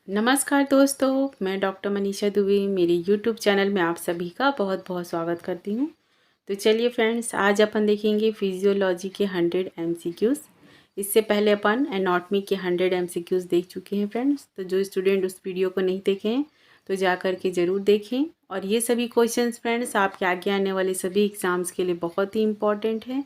नमस्कार दोस्तों, मैं डॉक्टर मनीषा दुबे मेरे यूट्यूब चैनल में आप सभी का बहुत बहुत स्वागत करती हूँ। तो चलिए फ्रेंड्स, आज अपन देखेंगे फिजियोलॉजी के 100 एमसीक्यूज़। इससे पहले अपन एनाटॉमी के 100 एमसीक्यूज़ देख चुके हैं फ्रेंड्स। तो जो स्टूडेंट उस वीडियो को नहीं देखे हैं तो जा कर के ज़रूर देखें। और ये सभी क्वेश्चंस फ्रेंड्स आपके आगे आने वाले सभी एग्ज़ाम्स के लिए बहुत ही इंपॉर्टेंट हैं,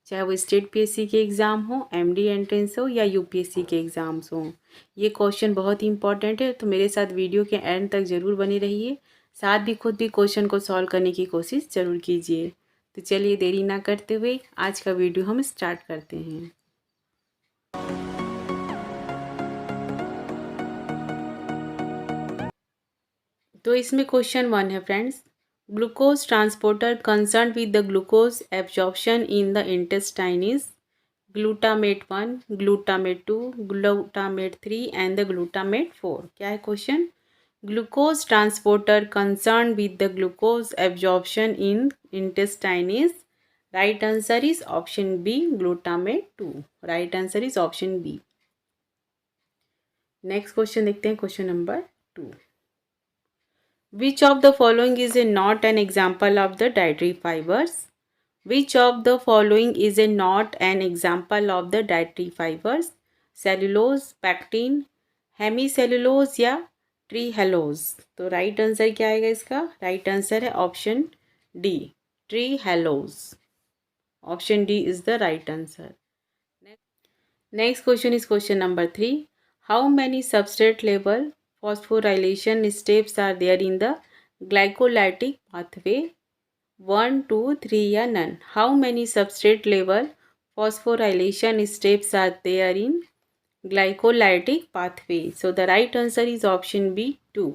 चाहे वो स्टेट पीएससी के एग्ज़ाम हो, एमडी एंट्रेंस हो या यूपीएससी के एग्ज़ाम्स हों। ये क्वेश्चन बहुत ही इंपॉर्टेंट है, तो मेरे साथ वीडियो के एंड तक ज़रूर बने रहिए। साथ भी खुद भी क्वेश्चन को सॉल्व करने की कोशिश ज़रूर कीजिए। तो चलिए देरी ना करते हुए आज का वीडियो हम स्टार्ट करते हैं। तो इसमें क्वेश्चन 1 है friends, glucose transporter concern with the glucose absorption in the intestine is glutamate 1, glutamate 2, glutamate 3 and the glutamate 4। क्या है question? Glucose transporter concerned with the glucose absorption in intestine is, right answer is option B, glutamate 2. Right answer is option B. Next question देखते हैं, question number 2. Which of the following is not an example of the dietary fibers? Which of the following is not an example of the dietary fibers? Cellulose, pectin, hemicellulose या trehalose? तो right answer क्या आएगा इसका? Right answer है option D, trehalose. Option D is the right answer. Next question is question number 3. How many substrate level phosphorylation steps are there in the glycolytic pathway? 1, 2, 3 या none? How many substrate level phosphorylation steps are there in glycolytic pathway? So the right answer is option B, 2.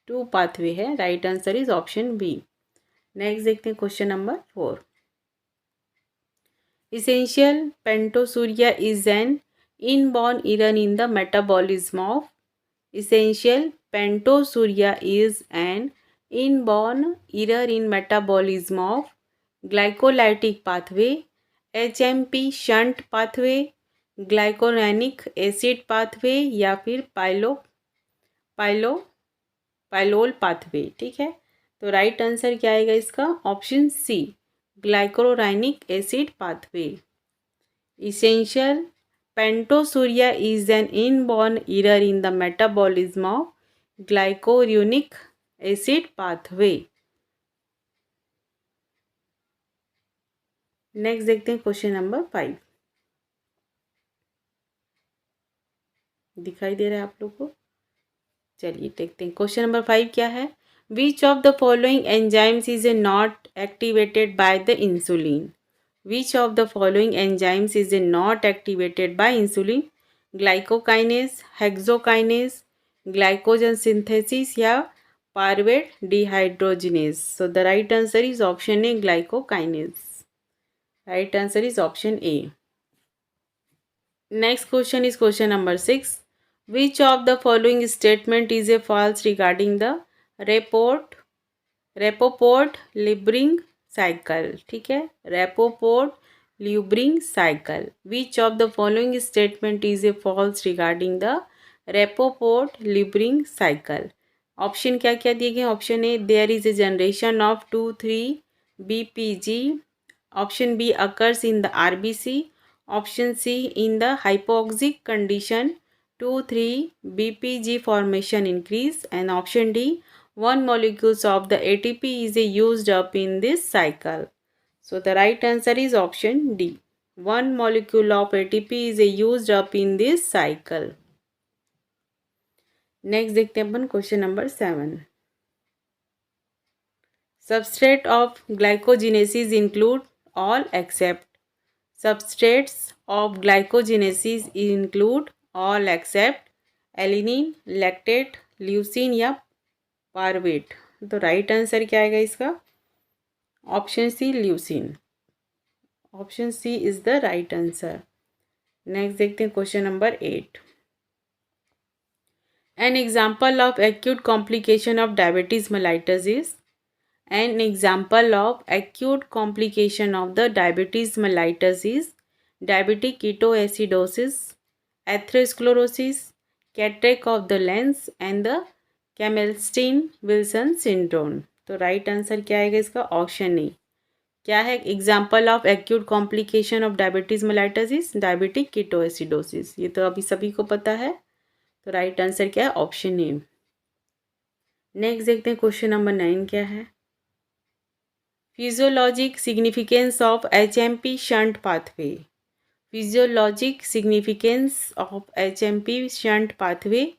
2 pathway है, right answer is option B. Next देखते हैं question number 4. Essential pentosuria is an inborn error in the metabolism of. Essential pentosuria is an inborn error in metabolism of glycolytic pathway, HMP shunt pathway, glucuronic acid pathway या फिर पाइलोल pathway. ठीक है, तो right answer क्या आएगा इसका? Option C, glucuronic acid pathway. Essential pentosuria is an inborn error in the metabolism of glucuronic acid pathway. Next देखते हैं क्वेश्चन नंबर 5. दिखाई दे रहा है आप लोग को? चलिए देखते हैं क्वेश्चन नंबर 5 क्या है. Which of the following enzymes is not activated by the insulin? Which of the following enzymes is not activated by insulin? Glucokinase, hexokinase, glycogen synthesis या pyruvate dehydrogenase? So the right answer is option A, glucokinase. Right answer is option A. Next question is question number 6. Which of the following statement is a false regarding the Rapoport-Lubring cycle? ठीक है, Rapoport-Lubring cycle. Which of the following statement is a false regarding the Rapoport-Lubring cycle? Option क्या क्या दिए गए? Option A, there is a generation of 2,3 BPG. Option B, occurs in the RBC. Option C, in the hypoxic condition 2,3 BPG formation increase. And option D, 1 molecules of the ATP is used up in this cycle. So the right answer is option D, 1 molecule of ATP is used up in this cycle. Next देखते हैं अपन question number 7. Substrate of glycogenesis include all except. Substrates of glycogenesis include all except alanine, lactate, leucine या pyruvate? तो right answer क्या आएगा इसका? Option C, leucine. Option C is the right answer. Next देखते हैं question number 8. An example of acute complication of diabetes mellitus is. An example of acute complication of the diabetes mellitus is diabetic ketoacidosis, atherosclerosis, cataract of the lens and the Kimmelstiel Wilson syndrome. तो right answer क्या आएगा इसका? Option A. क्या है example of acute complication of diabetes mellitus is diabetic ketoacidosis. ये तो अभी सभी को पता है। तो राइट आंसर क्या है? ऑप्शन ए। नेक्स्ट देखते हैं क्वेश्चन नंबर 9 क्या है। Physiologic significance of HMP shunt pathway. Physiologic significance of HMP shunt pathway,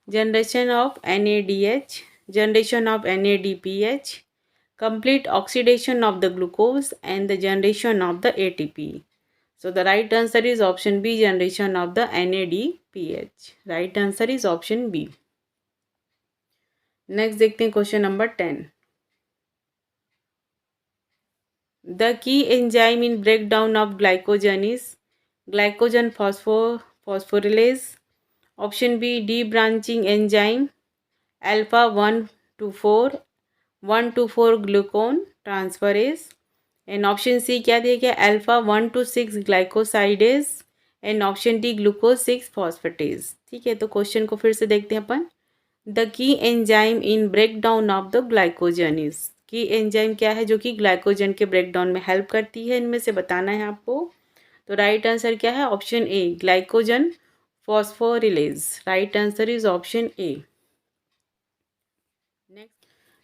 generation of NADH, generation of NADPH, complete oxidation of the glucose and the generation of the ATP. So the right answer is option B, generation of the NADPH. Right answer is option B. Next देखते हैं question number 10. The key enzyme in breakdown of glycogen is glycogen phosphorylase. Option B, debranching enzyme, alpha 1 to 4 glucone transferase. And option C क्या दिया गया? Alpha 1 to 6 glycosidase and option D glucose 6 phosphatase. ठीक है, तो question को फिर से देखते हैं अपन। The key enzyme in breakdown of the glycogen is. Key enzyme क्या है जो कि ग्लाइकोजन के ब्रेकडाउन में हेल्प करती है, इनमें से बताना है आपको। तो राइट आंसर क्या है? Option A, glycogen phosphorylase. Right answer is option A.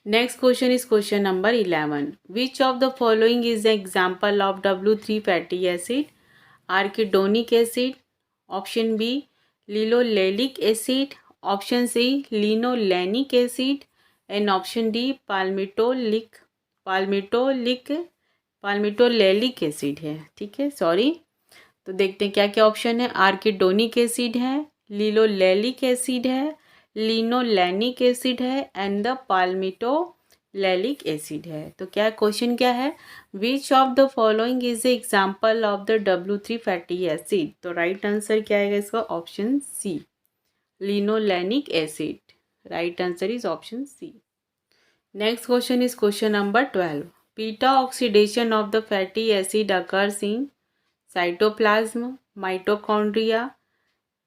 Next question is question number 11. Which of the following is the example of W3 fatty acid? Arachidonic acid. Option B, linoleic acid. Option C, linolenic acid. And option D, palmitoleic acid है। ठीक है, sorry. तो देखते हैं क्या क्या option है। Arachidonic acid है, लिलोलेलिक एसिड है, लिनोलेनिक एसिड है एंड द पाल्मिटोलेलिक एसिड है। तो क्या क्वेश्चन क्या है? Which of the following is a example of the W3 fatty acid. तो राइट आंसर क्या आएगा इसका? Option C, linolenic acid. Right answer is option C. Next question is question number 12. Beta oxidation of the fatty acid occurs in cytoplasm, mitochondria,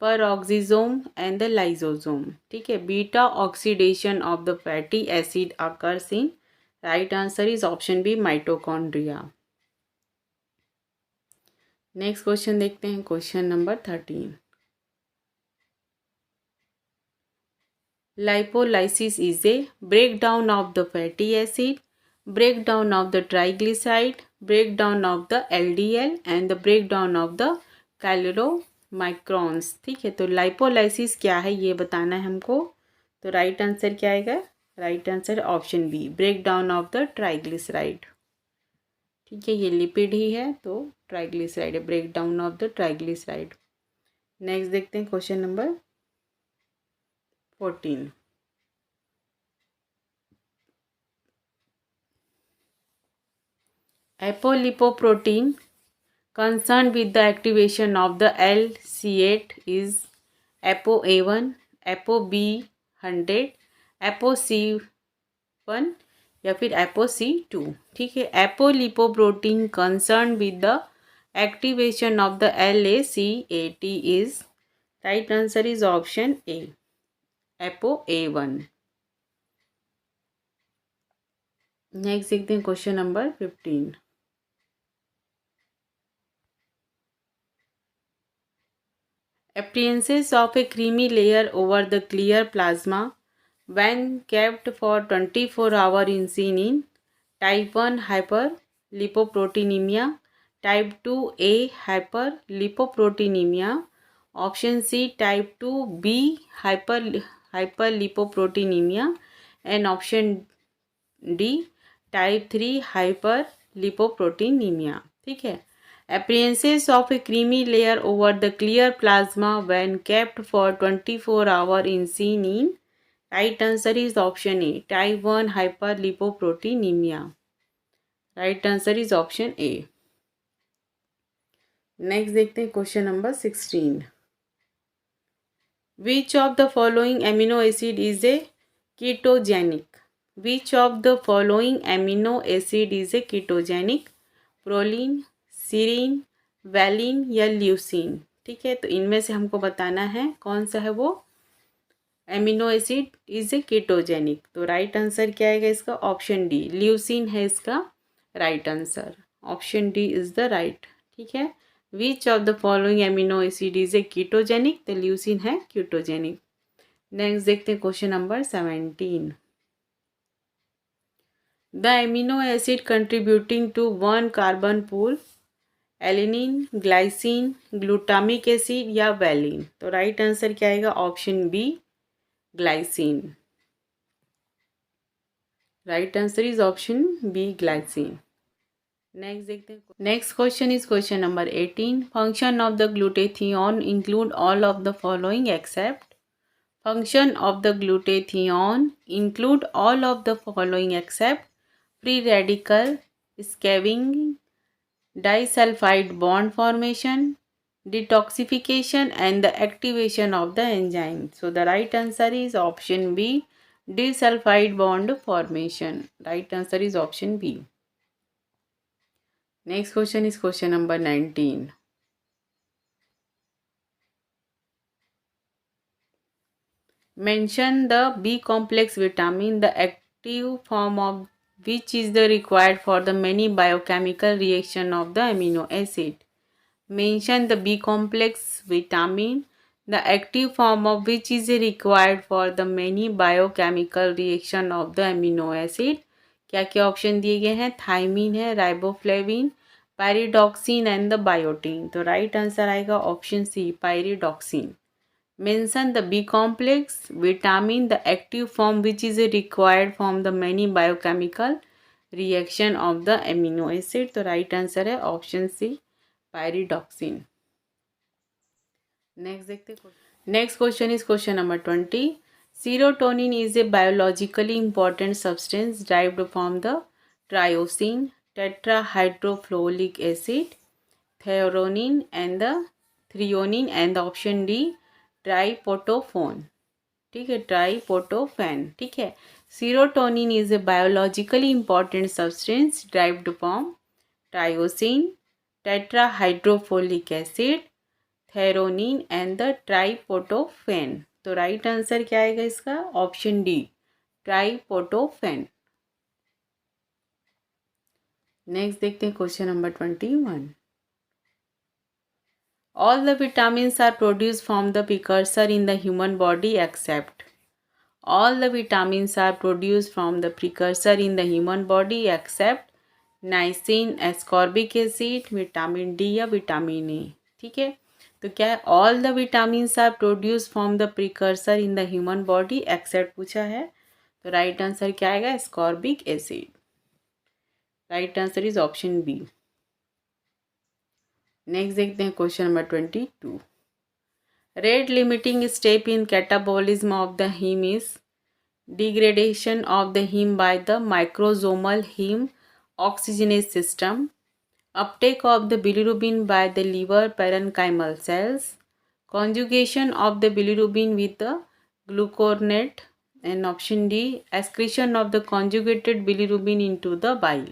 peroxisome and the lysosome. ठीक है, beta oxidation of the fatty acid occurs in, right answer is option B, mitochondria. Next question देखते हैं question number 13. Lipolysis is a breakdown of the fatty acid, breakdown of the triglyceride, breakdown of the LDL and the breakdown of the कैलोरोमाइक्रॉन्स। ठीक है, तो lipolysis क्या है ये बताना है हमको। तो राइट आंसर क्या आएगा? Right answer option B, break down of the triglyceride. ठीक है, ये लिपिड ही है तो ट्राइग्लिसराइड है, break down of the triglyceride. Next देखते हैं question number 14. Apolipoprotein concerned with the activation of the LC8 is ApoA1, ApoB100, ApoC1 या फिर ApoC2। ठीक है, एपोलिपोप्रोटीन concerned with the activation of the LACAT is, right answer is option A, ApoA1। Next देखते हैं question number 15. Appearances of a creamy layer over the clear plasma when kept for 24 hours is seen in type 1 hyperlipoproteinemia, type 2A hyperlipoproteinemia, option C type 2B hyperlipoproteinemia and option D type 3 hyperlipoproteinemia। ठीक है, appearances of a creamy layer over the clear plasma when kept for 24 hours is seen in, right answer is option A, type 1 hyperlipoproteinemia। right answer is option A। Next देखते हैं question number 16. which of the following amino acid is a ketogenic? which of the following amino acid is a ketogenic? Proline, serine, valine या leucine. ठीक है, तो इनमें से हमको बताना है कौन सा है वो amino acid is a ketogenic. तो राइट आंसर क्या आएगा इसका? ऑप्शन डी, ल्यूसीन है इसका right answer. Option D is the right. ठीक है, which of the following amino acid is a ketogenic? तो ल्यूसीन है कीटोजेनिक। नेक्स्ट देखते हैं question number 17। The amino acid contributing to one carbon pool, alanine, glycine, glutamic acid या valine? तो right answer क्या आएगा? Option B, glycine. Right answer is option B, glycine. Next देखते हैं। Next question is question number 18। Function of the glutathione include all of the following except. Function of the glutathione include all of the following except free radical scavenging, disulfide bond formation, detoxification and the activation of the enzyme. So the right answer is option B, disulfide bond formation. Right answer is option B. Next question is question number 19. Mention the B complex vitamin, the active form of which is the required for the many biochemical reaction of the amino acid. Mention the B complex vitamin, the active form of which is required for the many biochemical reaction of the amino acid. क्या क्या option दिए गए हैं? Thiamine है, riboflavin, pyridoxine and the biotin. तो right answer आएगा option C, pyridoxine. Mention the B complex vitamin, the active form which is required from the many biochemical reaction of the amino acid. तो right answer है option C, pyridoxine. Next देखते हैं। Next question is question number 20। Serotonin is a biologically important substance derived from the tyrosine, tetrahydrofolic acid, threonine and the threonine and the option D tryptophan. ठीक है, tryptophan. ठीक है, serotonin is a biologically important substance derived from tyrosine, tetrahydrofolic acid, threonine and the tryptophan. तो right answer क्या आएगा इसका? Option D, ट्राइपोटोफेन। Next देखते हैं question number 21। All the vitamins are produce from the precursor in the human body except. All the vitamins are produce from the precursor in the human body except niacin, ascorbic acid, vitamin D या vitamin A. ठीक है, तो क्या है? All the vitamins are produce from the precursor in the human body except पूछा है। तो right answer क्या आएगा? Ascorbic acid. Right answer is option B. Next देखते हैं question number 22। Rate limiting step in catabolism of the heme is degradation of the heme by the microsomal heme oxygenase system, uptake of the bilirubin by the liver parenchymal cells, conjugation of the bilirubin with the gluconate, and option D excretion of the conjugated bilirubin into the bile.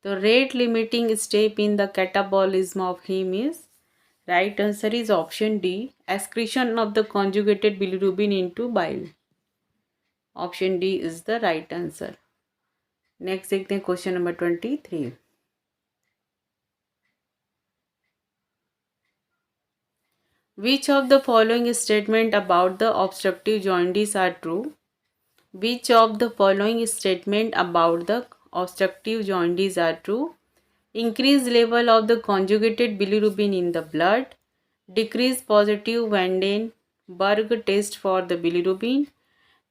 The rate limiting step in the catabolism of heme is, right answer is option D, excretion of the conjugated bilirubin into bile. Option D is the right answer. Next देखते हैं question number 23। Which of the following statement about the obstructive jaundice are true? Which of the following statement about the obstructive jaundice are true? Increased level of the conjugated bilirubin in the blood, decrease positive Vandenberg test for the bilirubin,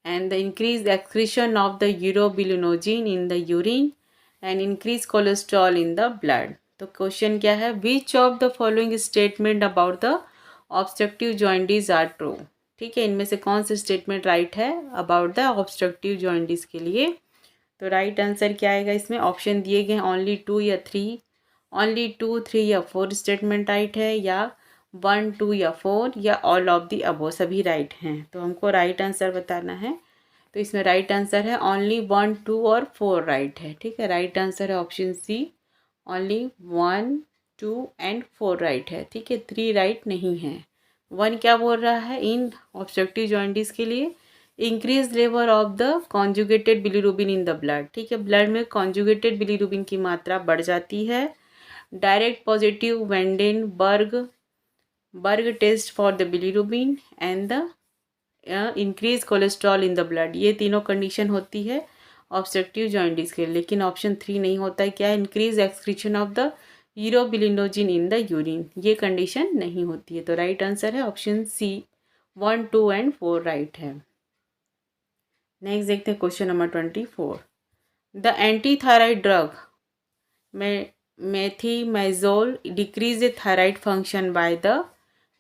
and the increased excretion of the urobilinogen in the urine, and increased cholesterol in the blood. तो question क्या है? Which of the following statement about the obstructive jaundice are true. ठीक है, इनमें से कौन सा statement right है अबाउट द ऑब्स्ट्रक्टिव जॉइंडिस के लिए? तो राइट आंसर क्या आएगा इसमें? ऑप्शन दिए गए हैं ओनली 2 या 3, ओनली 2, 3 या 4 स्टेटमेंट राइट है, या 1, 2 या 4, या ऑल ऑफ दी अबो सभी राइट हैं। तो हमको राइट आंसर बताना है। तो इसमें राइट आंसर है ओनली 1, 2 और 4 राइट है। ठीक है, राइट आंसर है option C, only 1, 2 and 4 right है। ठीक है, 3 राइट नहीं है। 1 क्या बोल रहा है? इन ऑब्स्ट्रक्टिव जॉइंडिस के लिए increase level of the conjugated bilirubin in the blood, ठीक है, ब्लड में कॉन्जुगेटेड बिलीरुबिन की मात्रा बढ़ जाती है। Direct positive van den Bergh test for the bilirubin and the increase cholesterol in the blood, ये तीनों कंडीशन होती है ऑब्स्ट्रक्टिव जॉइंटिस के। लेकिन ऑप्शन 3 नहीं होता है, क्या है, increase excretion of the urobilinogen in the urine, ये कंडीशन नहीं होती है। तो राइट आंसर है ऑप्शन सी, 1, 2 एंड 4 राइट है। नेक्स्ट देखते हैं question number 24। The anti thyroid drug methimazole decrease the thyroid function by the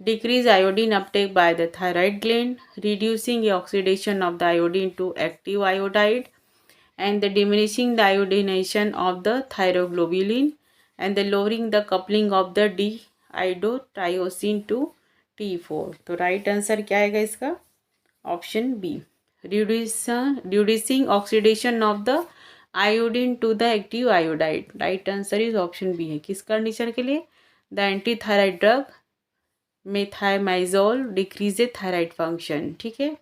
decrease iodine uptake by the thyroid gland, reducing the oxidation of the iodine to active iodide, and the diminishing the iodination of the thyroglobulin, and the lowering the coupling of the dihydrotyrosin to T4। तो right answer क्या आएगा इसका, option B, reducing oxidation of the iodine to the active iodide। Right answer is option B है। किस condition के लिए, the anti thyroid drug methimazole decrease thyroid function, ठीक है,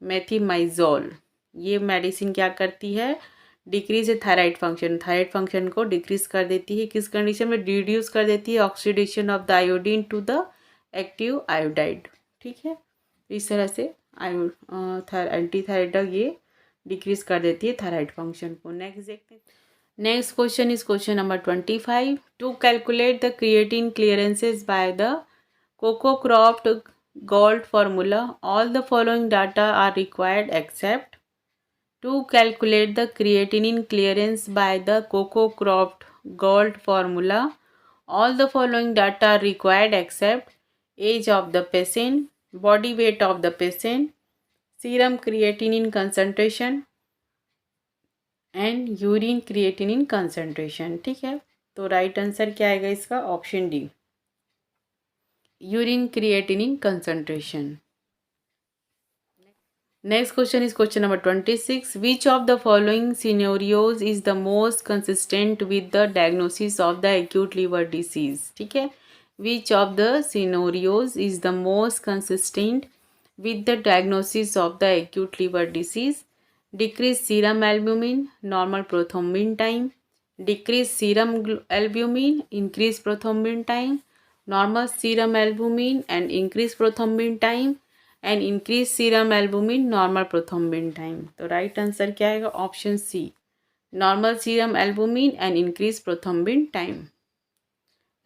मेथिमाइजोल ये मेडिसिन क्या करती है, डिक्रीज थायराइड फंक्शन को डिक्रीज कर देती है। किस कंडीशन में, रिड्यूस कर देती है oxidation of the iodine to the active iodide, ठीक है, इस तरह से एंटी थायराइड ड्रग ये डिक्रीज कर देती है थायराइड फंक्शन को। नेक्स्ट देखते हैं। Next question is question number 25। To calculate the creatinine clearances by the Coco-Croft Gault formula, all the following data are required except to calculate the creatinine clearance by the Coco-Croft Gault formula. All the following data are required except age of the patient, body weight of the patient, serum creatinine concentration and urine creatinine concentration, ठीक है। तो right answer क्या आएगा इसका, option D, urine creatinine concentration। Next question is question number 26. Which of the following scenarios is the most consistent with the diagnosis of the acute liver disease, ठीक है, which of the scenarios is the most consistent with the diagnosis of the acute liver disease? Decrease serum albumin, normal prothrombin time, decrease serum albumin, increase prothrombin time, normal serum albumin and increase prothrombin time, and increase serum albumin, normal prothrombin time। तो right answer क्या आएगा, option सी, normal serum albumin and increase prothrombin time.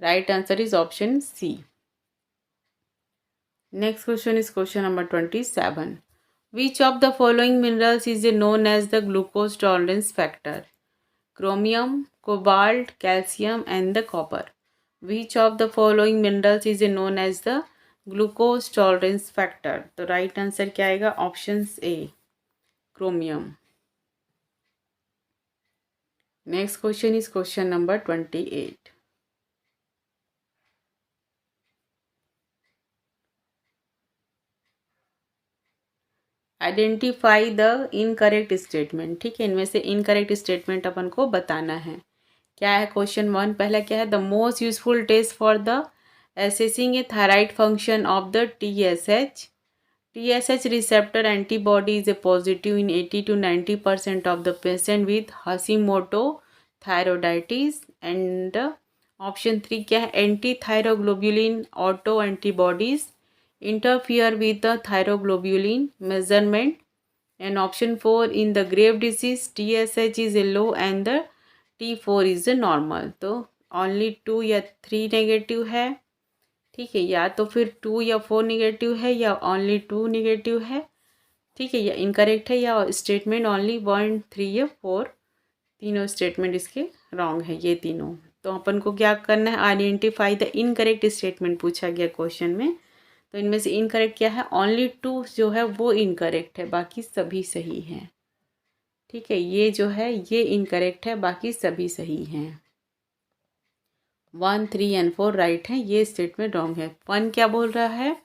Right answer is option C. Next question is question number 27। Which of the following minerals is known as the glucose tolerance factor? Chromium, cobalt, calcium and the copper. Which of the following minerals is known as the glucose tolerance factor? तो right answer क्या आएगा, option A, chromium. Next question is question number 28। Identify the incorrect statement, ठीक है, इनमें से incorrect statement अपन को बताना है। क्या है क्वेश्चन 1, पहला क्या है, the most useful test for the assessing a thyroid function of the TSH receptor antibody is a positive in 80 to 90% of the patient with Hashimoto thyroiditis। and option 3 क्या है, anti thyroglobulin auto antibodies interfere with the thyroglobulin measurement. And option 4 in the Grave disease TSH is a low and the T4 is normal. तो only 2 या 3 negative है, ठीक है, या तो फिर 2 या 4 नेगेटिव है, या ओनली 2 नेगेटिव है, ठीक है, या इनकरेक्ट है, या स्टेटमेंट ओनली 1, 3 या 4, तीनों स्टेटमेंट इसके रॉन्ग है, ये तीनों। तो अपन को क्या करना है, आइडेंटिफाई द इनकरेक्ट स्टेटमेंट पूछा गया क्वेश्चन में। तो इनमें से इनकरेक्ट क्या है, ओनली 2 जो है वो इनकरेक्ट है, बाकी सभी सही हैं, ठीक है, ये जो है ये इनकरेक्ट है, बाकी सभी सही हैं। 1, 3 एंड 4 राइट है, ये स्टेटमेंट रॉन्ग है। 1 क्या बोल रहा है,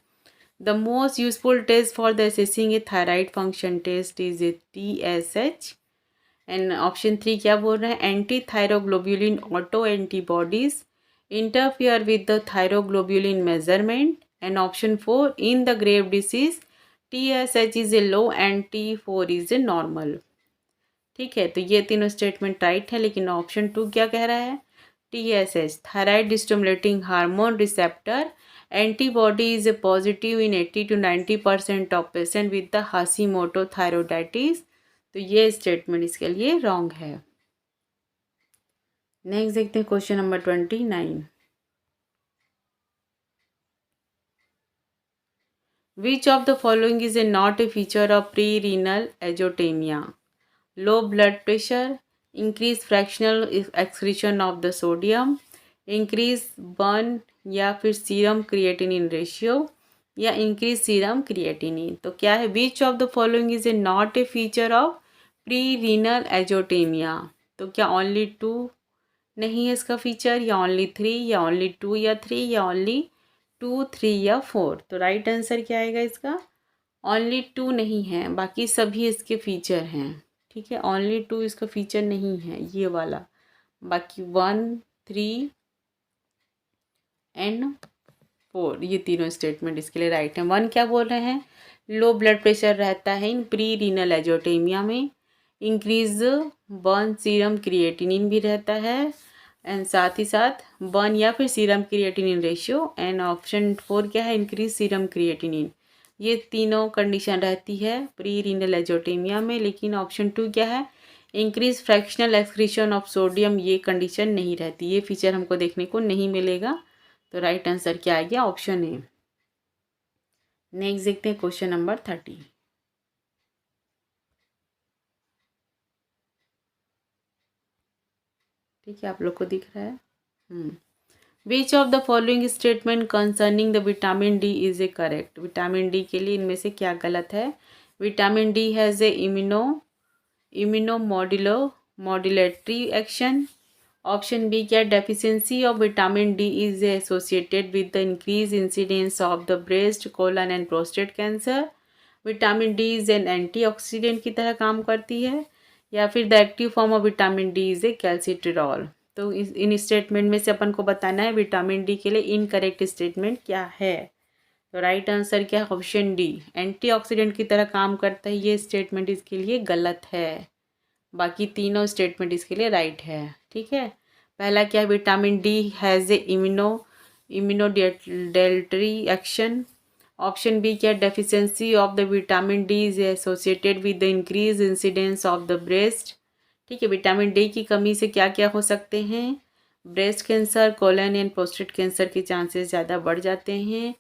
the most useful test for the assessing a thyroid function test is a TSH। And option 3 क्या बोल रहे हैं, anti thyroglobulin auto antibodies interfere with the thyroglobulin measurement. And option 4 in the Grave disease TSH is a low and T4 is a normal. ठीक है, तो ये तीनों statement right है, लेकिन ऑप्शन 2 क्या कह रहा है? TSH thyroid stimulating hormone receptor antibody is a positive in 80 to 90% of patient with the Hashimoto thyroiditis. तो ये स्टेटमेंट इसके लिए रॉन्ग है। नेक्स्ट देखते हैं question number 29। Which of the following is a not a feature of pre renal azotemia? Low blood pressure, increase fractional excretion of the sodium, increase BUN या फिर serum creatinine ratio या increase serum creatinine. तो क्या है? Which of the following is a not a feature of pre renal azotemia? तो क्या only 2 नहीं है इसका फीचर, या ओनली 3, या ओनली 2 या 3, या ओनली 2, 3 या 4? तो राइट आंसर क्या आएगा इसका? ओनली 2 नहीं है, बाकी सभी इसके फीचर हैं। ठीक है, ओनली 2 इसका फीचर नहीं है ये वाला, बाकी 1, 3 एंड 4 ये तीनों स्टेटमेंट इसके लिए राइट है। 1 क्या बोल रहे हैं? लो ब्लड प्रेशर रहता है इन प्री रीनल एजोटेमिया में, इंक्रीज बर्न सीरम क्रिएटिनिन भी रहता है, एंड साथ ही साथ बर्न या फिर serum creatinine ratio, and option 4 क्या है? Increase serum creatinine. ये तीनों कंडीशन रहती है प्री रीनल एजोटेमिया में, लेकिन ऑप्शन 2 क्या है? Increase fractional excretion of sodium, ये कंडीशन नहीं रहती, ये फीचर हमको देखने को नहीं मिलेगा। तो राइट आंसर क्या आ गया? Option A. नेक्स्ट देखते हैं क्वेश्चन नंबर 30। ठीक है, आप लोग को दिख रहा है? Which of the following statement concerning the vitamin D is a correct? Vitamin D के लिए इनमें से क्या गलत है? Vitamin D has a immunomodulatory action. Option B क्या? Deficiency of vitamin D is associated with the increase incidence of the breast, colon and prostate cancer. Vitamin D is an antioxidant की तरह काम करती है, या फिर the active form of vitamin D is A calcitriol. तो इन statement में से अपन को बताना है विटामिन डी के लिए इनकरेक्ट स्टेटमेंट क्या है। तो राइट आंसर क्या है? ऑप्शन डी, एंटीऑक्सीडेंट की तरह काम करता है, ये स्टेटमेंट इसके लिए गलत है। बाकी तीनों स्टेटमेंट इसके लिए राइट है। ठीक है, पहला क्या है? Vitamin D has a immunomodulatory action. Option B क्या? Deficiency of the vitamin D is associated with the increase incidence of the breast. ठीक है, विटामिन डी की कमी से क्या क्या हो सकते हैं? Breast cancer, colon and prostate cancer के चांसेस ज़्यादा बढ़ जाते हैं।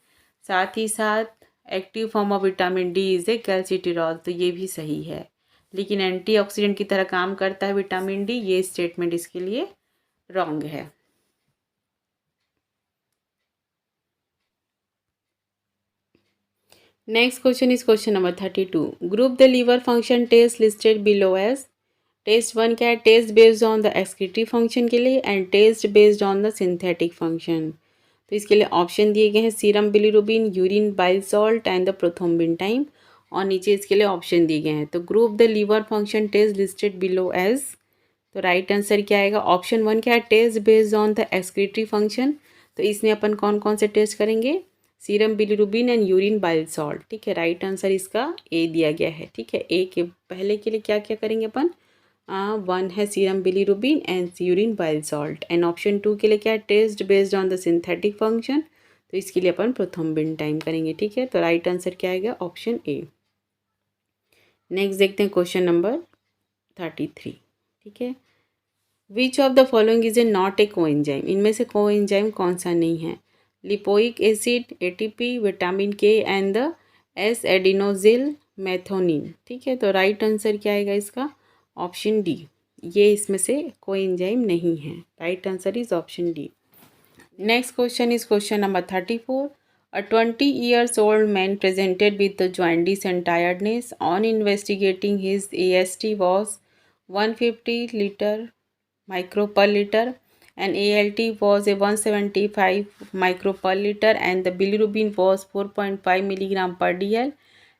साथ ही साथ active form of vitamin D is a calcitriol, तो ये भी सही है, लेकिन एंटीऑक्सीडेंट की तरह काम करता है विटामिन डी, ये स्टेटमेंट इसके लिए रॉन्ग है। Next question is question number 32। Group the liver function test listed below as. Test 1 क्या है? Test based on the excretory function के लिए, and test based on the synthetic function. तो इसके लिए ऑप्शन दिए गए हैं serum bilirubin, urine bile salt and the prothrombin time, और नीचे इसके लिए ऑप्शन दिए गए हैं। तो group the liver function test listed below as. तो राइट आंसर क्या आएगा? ऑप्शन 1 क्या है? Test based on the excretory function. तो इसमें अपन कौन कौन से टेस्ट करेंगे? Serum bilirubin and urine bile salt. ठीक है, राइट आंसर इसका ए दिया गया है। ठीक है, ए के पहले के लिए क्या क्या करेंगे अपन? 1 है serum bilirubin and urine bile salt, and option 2 के लिए क्या है? Test based on the synthetic function. तो इसके लिए अपन प्रोथ्रोम्बिन टाइम करेंगे। ठीक है, तो राइट आंसर क्या आएगा? Option A. नेक्स्ट देखते हैं क्वेश्चन नंबर 33। ठीक है, which of the following is a not A coenzyme? इनमें से कोएंजाइम कौन सा नहीं है? लिपोइक एसिड, एटीपी, विटामिन के एंड द एस एडिनोजिल मैथोनिन। ठीक है, तो राइट आंसर क्या आएगा इसका? ऑप्शन डी, ये इसमें से कोएंजाइम नहीं है। Right answer is option D. Next question is question number 34। A 20 years old man presented with the jaundice and tiredness. On investigating, his AST was 150 liter micro per liter, and ALT was a 175 micro per liter, and the bilirubin was 4.5 milligram per dl,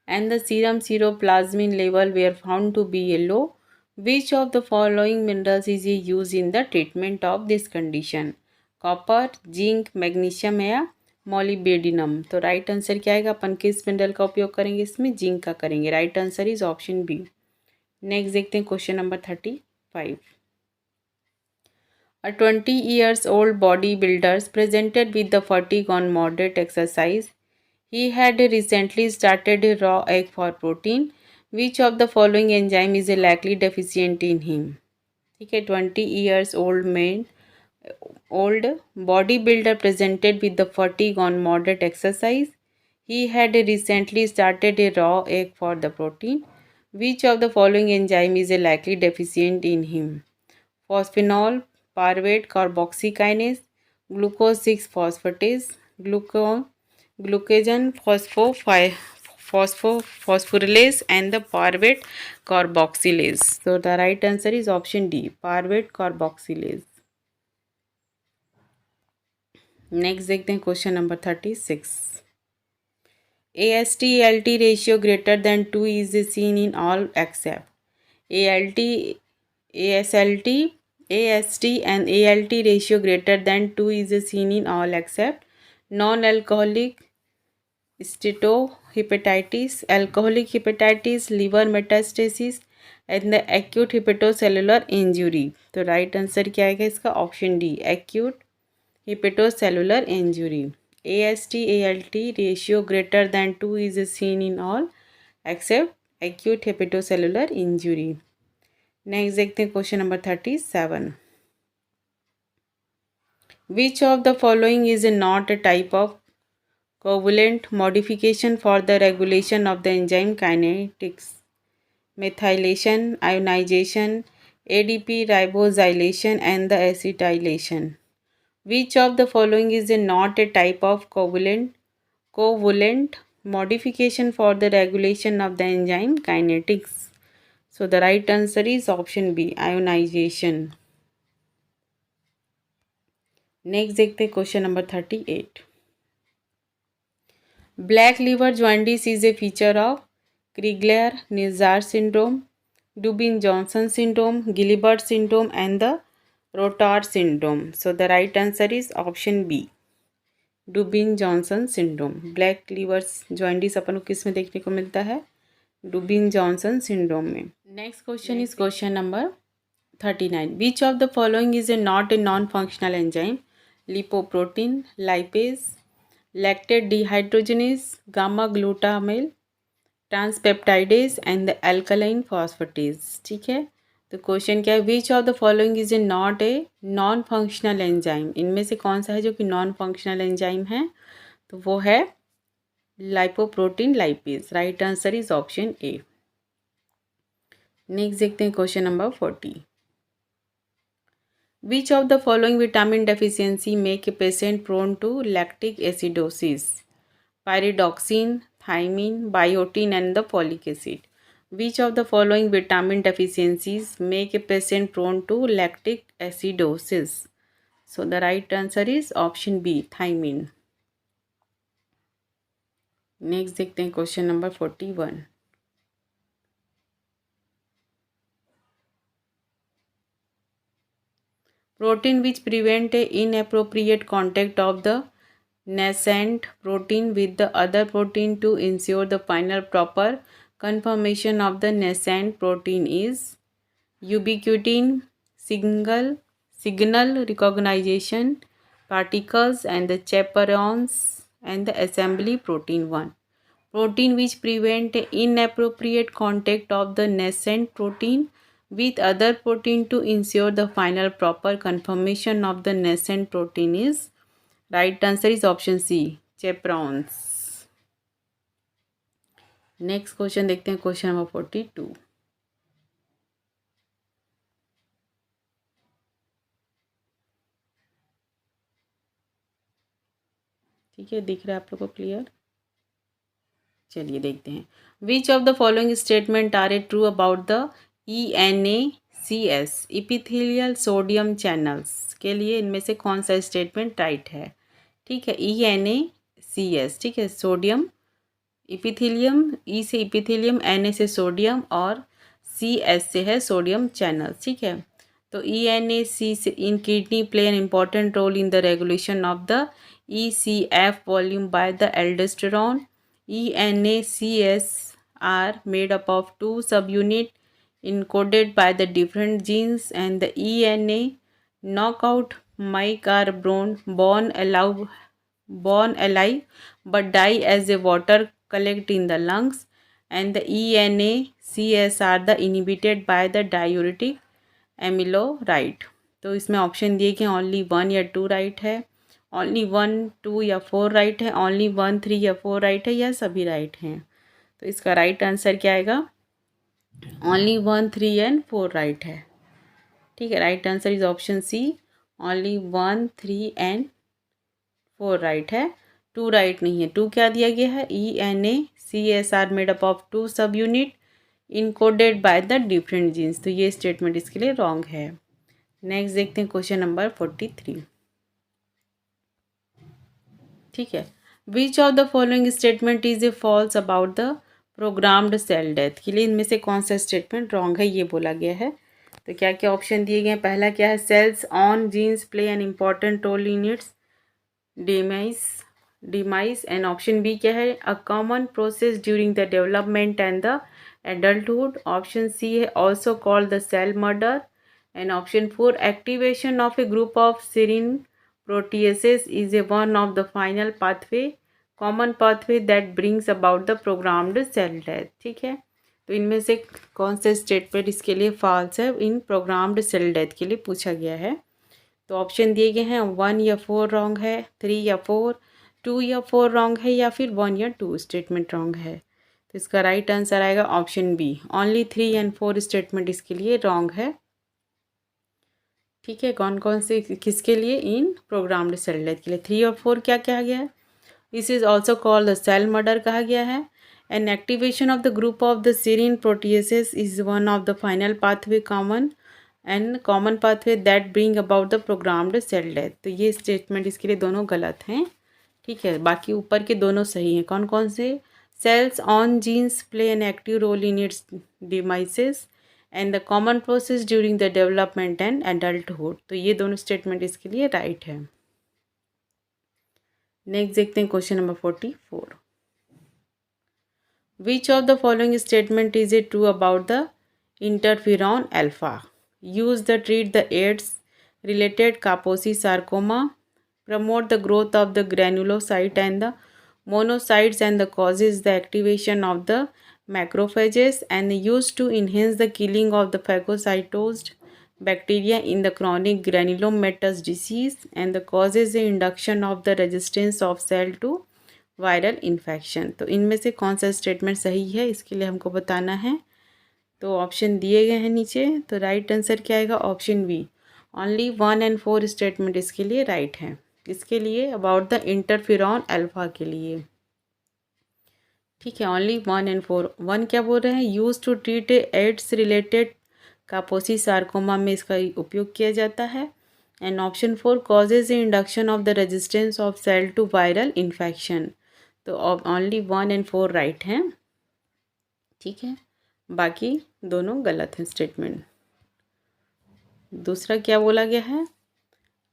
and the serum seroplasmin level were found to be low. Which of the following minerals is used in the treatment of this condition? Copper, zinc, magnesium या मॉलिबेडिनम। तो right answer क्या आएगा, अपन किस mineral का उपयोग करेंगे इसमें, zinc का करेंगे। Right answer is option B. Next देखते हैं question number 35। A 20 years old bodybuilder presented with the fatigue on moderate exercise. He had recently started a raw egg for protein. Which of the following enzyme is likely deficient in him? ठीक है, 20 years old bodybuilder presented with the fatigue on moderate exercise. He had recently started a raw egg for the protein. Which of the following enzyme is likely deficient in him? Phosphenol, pyruvate carboxykinase, glucose 6 phosphatase, glucagon phosphorylase, and the pyruvate carboxylase. So the right answer is option D, pyruvate carboxylase. Next देखते हैं question number 36। AST-ALT ratio greater than 2 is seen in all except ALT, AST and ALT ratio greater than 2 is seen in all except non-alcoholic steatohepatitis, alcoholic hepatitis, liver metastasis and the acute hepatocellular injury. तो right answer क्या आएगा इसका, option D, acute hepatocellular injury. AST-ALT ratio greater than 2 is seen in all except acute hepatocellular injury. Next देखते हैं question number 37। Which of the following is not a type of covalent modification for the regulation of the enzyme kinetics? Methylation, ionization, ADP ribosylation and the acetylation. Which of the following is not a type of covalent modification for the regulation of the enzyme kinetics? So the right answer is option B, ionization. Next देखते हैं question number 38। Black liver jaundice is a feature of Crigler Najjar syndrome, Dubin Johnson syndrome, Gilbert syndrome and the Rotor syndrome. So the right answer is option B, Dubin Johnson syndrome. Black liver jaundice अपन को किस में देखने को मिलता है, Dubin Johnson syndrome में. Next question is question number 39. Which of the following is a not a non functional enzyme? lipoprotein, lipase, lactate dehydrogenase, gamma glutamate, transpeptidase and the alkaline phosphatase. ठीक है, तो क्वेश्चन क्या है, which of the following is a not a non functional enzyme? इनमें से कौन सा है जो कि नॉन फंक्शनल एंजाइम है? तो वो है lipoprotein lipase. Right answer is option A. Next देखते हैं question number 40. Which of the following vitamin deficiency make a patient prone to lactic acidosis? Pyridoxine, thiamine, biotin and the folic acid. Which of the following vitamin deficiencies make a patient prone to lactic acidosis? So the right answer is option B, thiamine. Next देखते हैं question number 41. Protein which prevent a inappropriate contact of the nascent protein with the other protein to ensure the final proper conformation of the nascent protein is ubiquitin, signal recognition particles and the chaperones and the assembly protein 1. Protein which prevent inappropriate contact of the nascent protein with other protein to ensure the final proper conformation of the nascent protein is, right answer is option C, chaperones. Next question देखते हैं question number 42. ठीक है, दिख रहा है आप लोग को क्लियर? चलिए देखते हैं. Which of the following statement are a true about the ENACS epithelial sodium channels के लिए इनमें से कौन सा स्टेटमेंट राइट है? ठीक है, ENACS, ठीक है, सोडियम इपिथेलियम, ई से इपिथेलियम, Na से सोडियम और CS से है सोडियम चैनल्स. ठीक है, तो ENAC in kidney play an important role in the regulation of the ECF volume by the aldosterone. ENACS are made up of two subunits encoded by the different genes, and the ENA knockout mice are born alive but die as the water collect in the lungs, and the ENACS are the inhibited by the diuretic एमिलोराइट। तो इसमें option दिए कि only 1 या 2 right है, only 1 2 या 4 right है, only 1 3 या 4 right है, या सभी राइट हैं। तो इसका राइट आंसर क्या आएगा? ओनली 1 3 एंड 4 राइट है। ठीक है, right answer is option C, only 1 3 and 4 right है, 2 राइट नहीं है। 2 क्या दिया गया है? ENACS are made up of 2 subunit encoded by the different genes. तो ये स्टेटमेंट इसके लिए रॉन्ग है। नेक्स्ट देखते हैं क्वेश्चन नंबर 43। ठीक है, which of the following statement is a false about the programmed cell death. के लिए इनमें से कौन सा स्टेटमेंट रॉन्ग है ये बोला गया है। तो क्या क्या ऑप्शन दिए गए हैं? पहला क्या है? Cells on genes play an important role in its demise and option B क्या है? A common process during the development and the adulthood. Option C है also called the cell murder, and option 4 activation of a group of serine proteases is a one of the final common pathway that brings about the programmed cell death। ठीक है, तो इनमें से कौन सा statement इसके लिए फॉल्स है? इन प्रोग्राम्ड सेल डेथ के लिए पूछा गया है। तो ऑप्शन दिए गए हैं 1 या 4 रॉन्ग है, 3 या 4, 2 या 4 रॉन्ग है, या फिर 1 या 2 स्टेटमेंट रॉन्ग है। तो इसका राइट आंसर आएगा option B, only 3 and 4 statement इसके लिए रॉन्ग है। ठीक है, कौन कौन से किसके लिए? इन प्रोग्राम्ड सेल डेथ के लिए। 3 और 4 क्या कहा गया है? This is also called the cell murder कहा गया है, and activation of the group of the serine proteases is one of the final pathway common pathway that bring about the programmed cell death. तो ये statement इसके लिए दोनों गलत हैं। ठीक है, बाकी ऊपर के दोनों सही हैं। कौन कौन से? Cells on genes play an active role in its demise and the common process during the development and adulthood। तो ये दोनों स्टेटमेंट इसके लिए राइट है। नेक्स्ट देखते हैं question number 44। Which of the following statement is it true about the interferon alpha use the treat the AIDS related Kaposi sarcoma, promote the growth of the granulocyte and the monocytes and the causes the activation of the macrophages and used to enhance the killing of the phagocytosed bacteria in the chronic granulomatous disease and the causes the induction of the resistance of cell to viral infection। तो इनमें से कौन सा statement सही है इसके लिए हमको बताना है। तो ऑप्शन दिए गए हैं नीचे। तो राइट आंसर क्या आएगा? Option B, only 1 and 4 statement इसके लिए राइट है। किसके लिए? अबाउट द इंटरफेरॉन अल्फा के लिए। ठीक है, ओनली 1 एंड 4। 1 क्या बोल रहे हैं? Use to treat AIDS related Kaposi sarcoma में इसका उपयोग किया जाता है, and option 4 causes induction of the resistance of cell to viral infection. तो ओनली 1 एंड 4 राइट हैं। ठीक है, बाकी दोनों गलत हैं स्टेटमेंट। दूसरा क्या बोला गया है?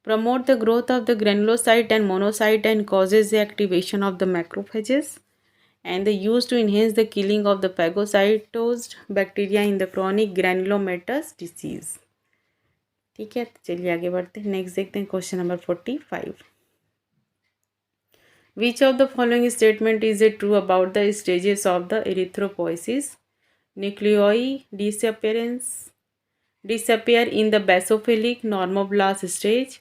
promote the growth of the granulocyte and monocyte and causes the activation of the macrophages and the used to enhance the killing of the phagocytosed bacteria in the chronic granulomatous disease। ठीक है, चलिए आगे बढ़ते हैं। Next देखते हैं question number 45। Which of the following statement is it true about the stages of the erythropoiesis? न्यूक्लियोई disappear in the basophilic normoblast stage।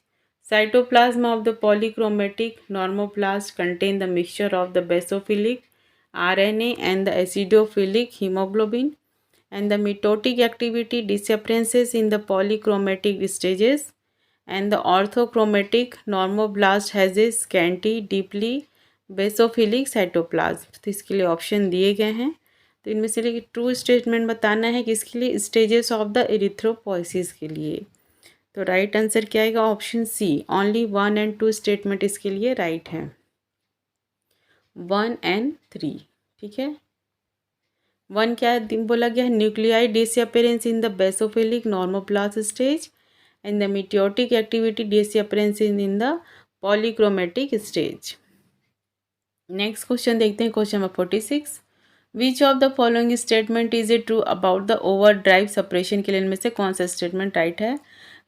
Cytoplasm of the polychromatic normoblast contain the mixture of the basophilic RNA and the acidophilic hemoglobin, and the mitotic activity disappearances in the polychromatic stages, and the orthochromatic normoblast has a scanty deeply basophilic cytoplasm। तो इसके लिए option दिए गए हैं। तो इनमें से true statement बताना है किसके लिए? स्टेजेस ऑफ द एरिथ्रोपोइसिस के लिए। तो राइट आंसर क्या आएगा? Option C, only 1 and 2 statement इसके लिए राइट है, 1 एंड 3। ठीक है, 1 क्या बोला गया है? Nuclei disappearance in the basophilic normoblast stage and the mitotic activity disappearance in the polychromatic stage. Next question देखते हैं, question number 46। Which of the following statement is it true about the overdrive separation के लिए इनमें से कौन सा statement right है?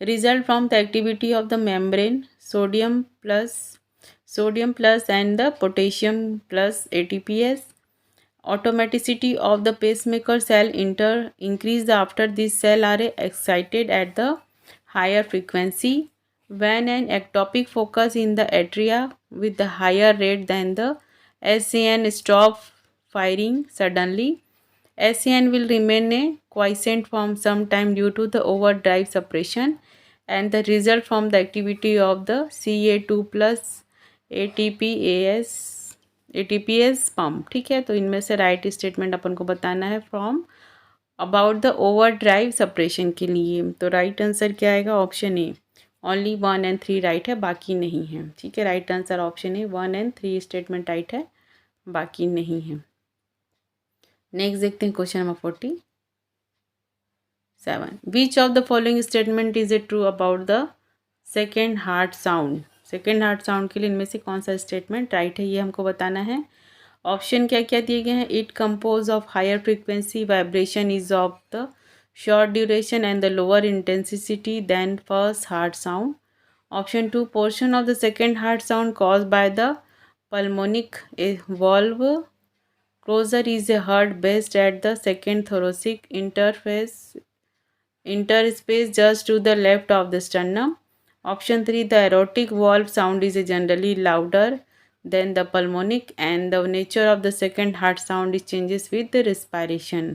Result from the activity of the membrane sodium plus and the potassium plus ATPase. Automaticity of the pacemaker cell increase after this cell are excited at the higher frequency. When an ectopic focus in the atria with the higher rate than the SCN stop firing suddenly, SCN will remain a quiescent for some time due to the overdrive suppression and the result from the activity of the CA2 plus ATPase pump. ठीक है, तो इनमें से right statement अपन को बताना है from about the over drive suppression के लिए। तो राइट आंसर क्या आएगा? Option A, only 1 and 3 right है, बाकी नहीं है। ठीक है, right answer option A, 1 and 3 statement right है, बाकी नहीं है। नेक्स्ट देखते हैं question number 47। Which of the following statement is it true about the second heart sound? Second heart sound के लिए इनमें से कौन सा स्टेटमेंट राइट है, ये हमको बताना है। ऑप्शन क्या क्या दिए गए हैं? It compose of higher frequency vibration is of the short duration and the lower intensity than first heart sound. Option 2, portion of the second heart sound cause by the pulmonic valve closure is heard best at the second thoracic interspace just to the left of the sternum. Option 3, the aortic valve sound is generally louder than the pulmonic and the nature of the second heart sound is changes with the respiration.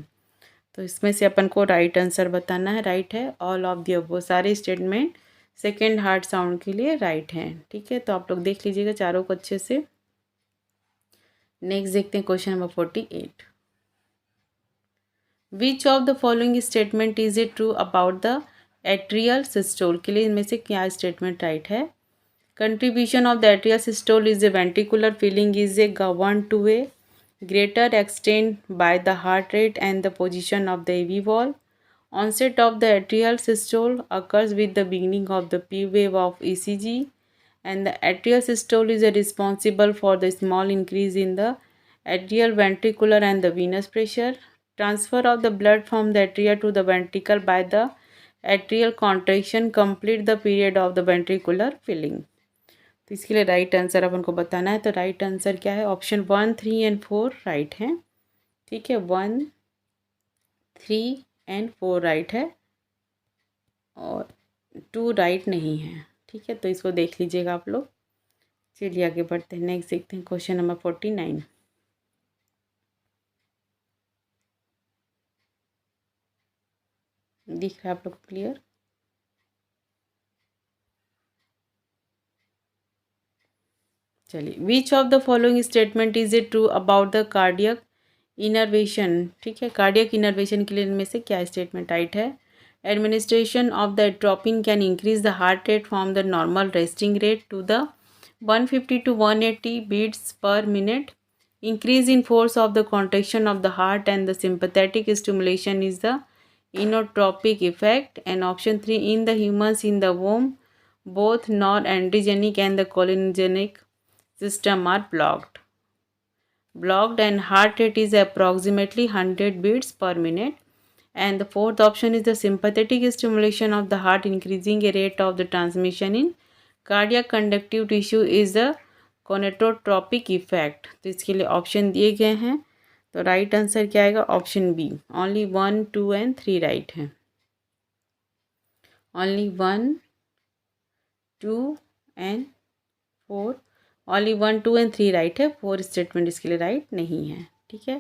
तो इसमें से अपन को right answer बताना है। Right है all of the above, सारे statement second heart sound के लिए राइट हैं। ठीक है, तो आप लोग देख लीजिएगा चारों को अच्छे से। नेक्स्ट देखते हैं question number 48। Which of the following statement is it true about the atrial systole के लिए इनमें से क्या स्टेटमेंट राइट है? Contribution of the atrial systole is a ventricular filling is a govern to a greater extent by the heart rate and the position of the AV valve. Onset of the atrial systole occurs with the beginning of the P wave of ECG, and the atrial systole is responsible for the small increase in the atrial, ventricular and the venous pressure. Transfer of the blood from the atria to the ventricle by the atrial contraction complete the period of the ventricular filling. तो इसके लिए right answer अपन को बताना है। तो right answer क्या है? Option 1, 3 and 4 right हैं। ठीक है, 1, 3 and 4 राइट है और 2 राइट नहीं है। ठीक है, तो इसको देख लीजिएगा आप लोग। चलिए आगे बढ़ते हैं। नेक्स्ट देखते हैं क्वेश्चन नंबर 49। दिख रहा है आप लोग को क्लियर? चलिए, which of the following statement is it true about the cardiac innervation? ठीक है, कार्डियक इनर्वेशन के लिए इनमें से क्या स्टेटमेंट राइट है? Administration of the atropine can increase the heart rate from the normal resting rate to the 150 to 180 beats per minute. Increase in force of the contraction of the heart and the sympathetic stimulation is the inotropic effect. And option 3, in the humans in the womb, both norandrogenic and the cholinergic system are blocked and heart rate is approximately 100 beats per minute. And the fourth option is the sympathetic stimulation of the heart increasing a rate of the transmission in cardiac conductive tissue is the conotropic effect. तो इसके लिए option दिए गए हैं। तो right answer क्या आएगा? Option B, only 1, 2 and 3 right है। Only 1, 2 and 4, only 1, 2 and 3 right है। 4 स्टेटमेंट इसके लिए राइट नहीं है। ठीक है,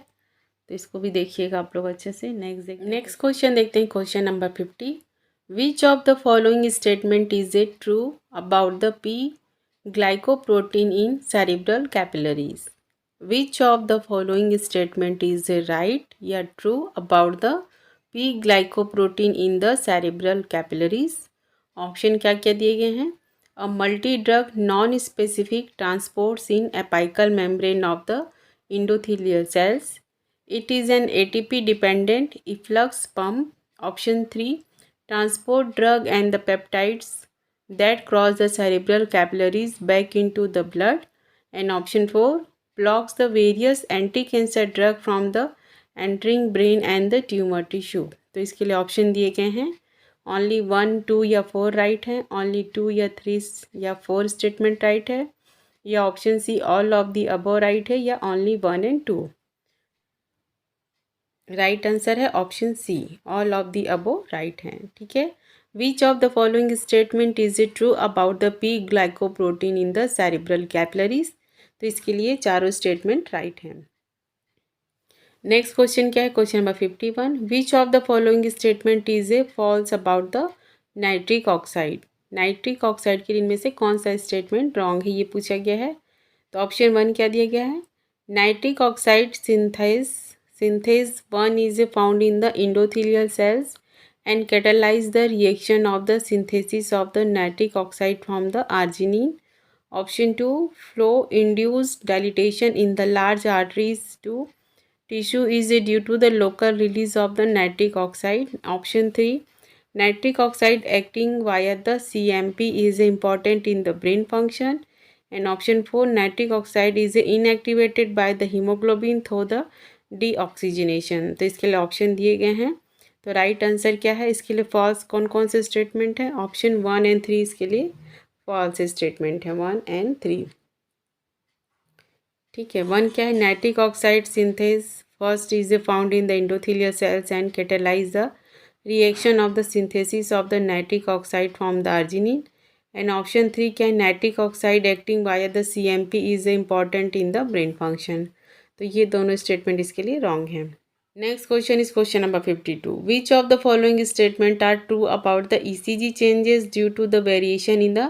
तो इसको भी देखिएगा आप लोग अच्छे से। नेक्स्ट क्वेश्चन देखते हैं, question number 50। Which of the following statement is it true about the P glycoprotein in cerebral capillaries? Which of the following statement is right या true about the P glycoprotein in the cerebral capillaries? Option क्या क्या दिए गए हैं? A multi-drug non-specific transports in apical membrane of the endothelial cells. It is an ATP-dependent efflux pump. Option 3, transport drug and the peptides that cross the cerebral capillaries back into the blood. And option 4, blocks the various anti-cancer drug from the entering brain and the tumor tissue. तो इसके लिए option दिए गए हैं, only 1, 2 या 4 right है, only 2 या 3 या 4 स्टेटमेंट राइट है, या option C all of the above right है, या ओनली 1 एंड 2। राइट आंसर है option C, all of the above right है। ठीक है, which of the following statement is it true about the P glycoprotein in the cerebral capillaries. तो इसके लिए चारों स्टेटमेंट राइट हैं। नेक्स्ट क्वेश्चन क्या है, question number 51, which of the following statement is a false about the nitric oxide. Nitric oxide के इनमें से कौन सा स्टेटमेंट रॉन्ग है, ये पूछा गया है। तो ऑप्शन 1 क्या दिया गया है, nitric oxide synthase 1 is found in the endothelial cells and catalyze the reaction of the synthesis of the nitric oxide from the arginine. Option 2, flow induced dilatation in the large arteries to tissue is due to the local release of the nitric oxide. Option 3, nitric oxide acting via the CMP is important in the brain function. And option 4, nitric oxide is inactivated by the hemoglobin through the deoxygenation. तो इसके लिए option दिए गए हैं। तो right answer क्या है, इसके लिए फॉल्स कौन कौन से स्टेटमेंट है, ऑप्शन 1 एंड 3 इसके लिए फॉल्स स्टेटमेंट है, 1 एंड 3। ठीक है, 1 क्या है, nitric oxide synthase first is found in the endothelial cells and catalyse the reaction of the synthesis of the nitric oxide from the arginine. And option 3 क्या है, nitric oxide acting via the CMP is important in the brain function. तो ये दोनों statement इसके लिए wrong हैं। Next question is question number 52, which of the following statement are true about the ECG changes due to the variation in the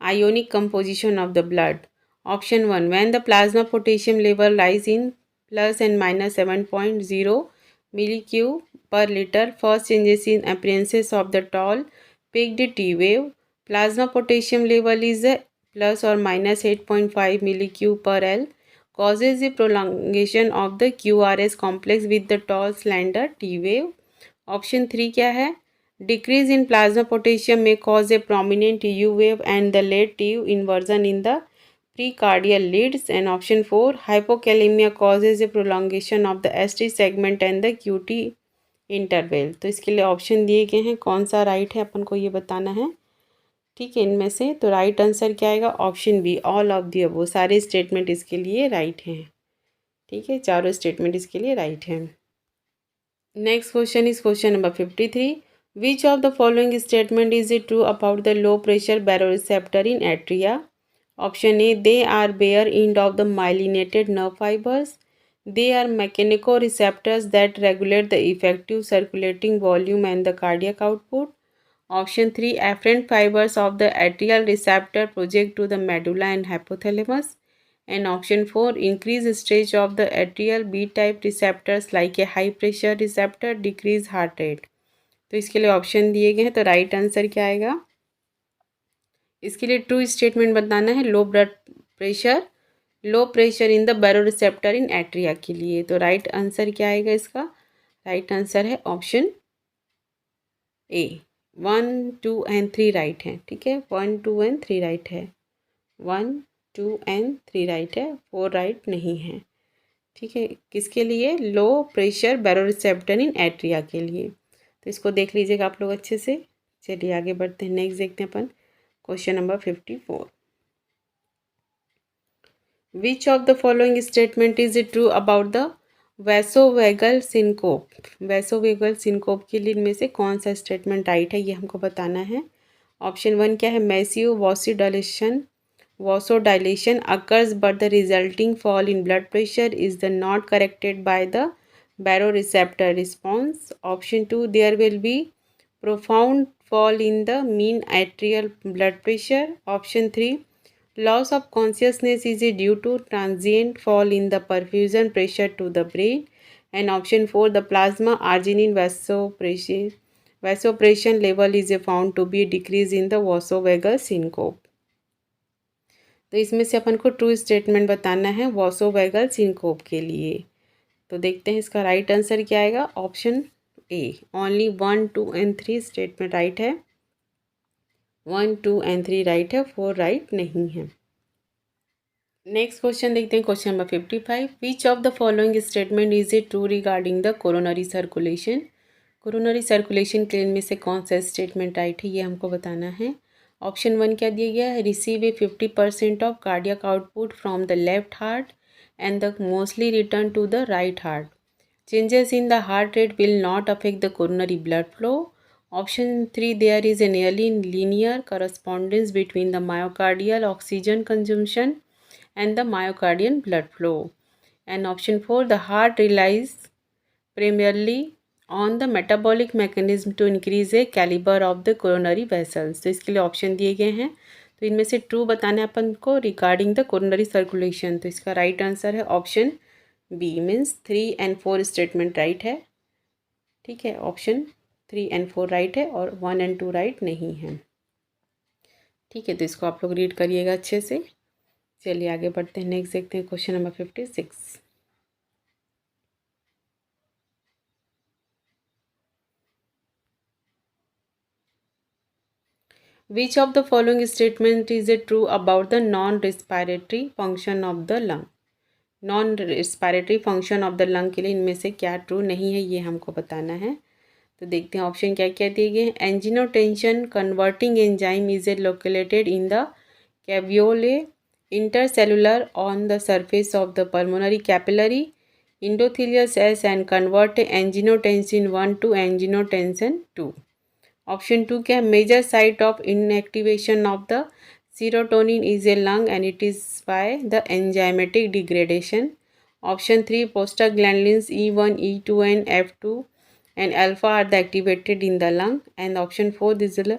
ionic composition of the blood. Option 1, when the plasma potassium level lies in plus and minus 7.0 milliequivalent per litre, first changes in appearances of the tall peaked T wave, plasma potassium level is plus और minus 8.5 milliequivalent per L, causes the prolongation of the QRS complex with the tall slender T wave. Option 3 क्या है, decrease in plasma potassium may cause a prominent U wave and the late T inversion in the precardial leads. And option 4, hypokalemia causes a prolongation of the ST segment and the QT interval. तो इसके लिए option दिए गए हैं, कौन सा right है अपन को ये बताना है। ठीक है, इनमें से तो राइट आंसर क्या आएगा, option B, all of the above, सारे स्टेटमेंट इसके लिए राइट हैं। ठीक है, चारों स्टेटमेंट इसके लिए राइट हैं। Next question is question number 53, which of the following statement is it true about the low pressure baroreceptor in atria. Option A, they are bare end of the myelinated nerve fibres, they are mechanoreceptors that regulate the effective circulating volume and the cardiac output. Option 3, afferent fibers of the atrial receptor project to the medulla and hypothalamus. And option 4, increased stretch of the atrial B-type receptors like a high pressure receptor decrease heart rate. तो इसके लिए option दिए गए हैं। तो right answer क्या आएगा, इसके लिए ट्रू स्टेटमेंट बताना है, लो blood pressure, low pressure in the baroreceptor in atria के लिए। तो राइट आंसर क्या आएगा इसका, राइट आंसर है ऑप्शन ए, 1, 2 एंड 3 राइट है। ठीक है, 1, 2 एंड 3 राइट है, 1, 2 एंड 3 राइट है, 4 राइट नहीं है। ठीक है, किसके लिए, लो प्रेशर बैरोरिसेप्टर इन एट्रिया के लिए। तो इसको देख लीजिएगा आप लोग अच्छे से। चलिए आगे बढ़ते हैं, नेक्स्ट देखते हैं अपन question number 54, which of the following statement is true about the vasovagal syncope. Vasovagal syncope के लिए इनमें से कौन सा स्टेटमेंट राइट है, ये हमको बताना है। ऑप्शन 1 क्या है, massive vasodilation occurs but the resulting fall in blood pressure is the not corrected by the baroreceptor response. Option 2, there will be profound fall in the mean arterial blood pressure. Option 3, loss of consciousness is due to transient fall in the perfusion pressure to the brain. And option 4, the plasma arginine vasopression level is found to be decrease in the vasovagal syncope. तो इसमें से अपन को true statement बताना है वासोवेगल syncope के लिए। तो देखते हैं इसका राइट आंसर क्या आएगा, option A, only 1, 2 and 3 statement right है। 1, 2 एंड 3 राइट है, 4 राइट नहीं है। नेक्स्ट क्वेश्चन देखते हैं, question number 55। Which of the following statement is a true regarding the coronary circulation. Coronary circulation के लिए इनमें से कौन सा स्टेटमेंट राइट है, ये हमको बताना है। ऑप्शन 1 क्या दिया गया है, receive a 50% of cardiac output from the left heart and the mostly return to the right heart. Changes in the heart rate will not affect the coronary blood flow. Option 3, there is a nearly linear correspondence between the myocardial oxygen consumption and the myocardial blood flow. And option 4, the heart relies primarily on the metabolic mechanism to increase the caliber of the coronary vessels. तो इसके लिए option दिए गए हैं, तो इनमें से true बताना है अपन को रिगार्डिंग द कोरोनरी सर्कुलेशन। तो इसका राइट आंसर है option B, means 3 and 4 statement right है। ठीक है, ऑप्शन 3 and 4 राइट है और 1 and 2 राइट नहीं है। ठीक है, तो इसको आप लोग रीड करिएगा अच्छे से। चलिए आगे बढ़ते हैं, नेक्स्ट देखते हैं question number 56। Which of the following statement is it true about the non-respiratory function of the lung? Non respiratory function of the lung के लिए इनमें से क्या ट्रू नहीं है, ये हमको बताना है। तो देखते हैं ऑप्शन क्या क्या दिए गए हैं। Angiotensin converting enzyme is located in the caveolae intercellular on the surface of the pulmonary capillary endothelial cells and convert angiotensin 1 to angiotensin 2। Option 2 क्या है, major site of inactivation of the serotonin is a lung and it is by the enzymatic degradation. Option 3, prostaglandins E1, E2 and F2 and alpha are the activated in the lung. And option 4, this is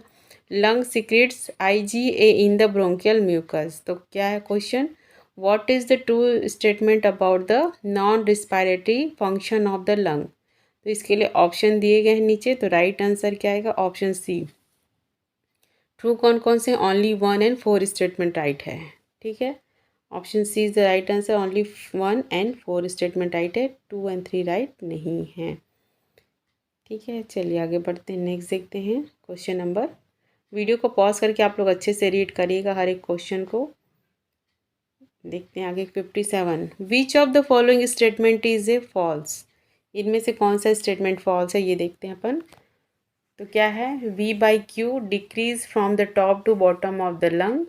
lung secretes IgA in the bronchial mucus. तो क्या है question, what is the true statement about the non-respiratory function of the lung? तो इसके लिए option दिए गए हैं नीचे, तो राइट आंसर क्या आएगा, ऑप्शन सी। ट्रू कौन कौन से, ओनली 1 and 4 स्टेटमेंट राइट है। ठीक है, option C is the right answer, only 1 and 4 statement right है, 2 and 3 राइट नहीं है। ठीक है, चलिए आगे बढ़ते हैं, नेक्स्ट देखते हैं क्वेश्चन नंबर। वीडियो को पॉज करके आप लोग अच्छे से रीड करिएगा हर एक क्वेश्चन को। देखते हैं आगे 57। Which of the following statement is a false. इनमें से कौन सा स्टेटमेंट फॉल्स है, ये देखते हैं अपन। तो क्या है, V/Q decrease from the top to bottom of the lung.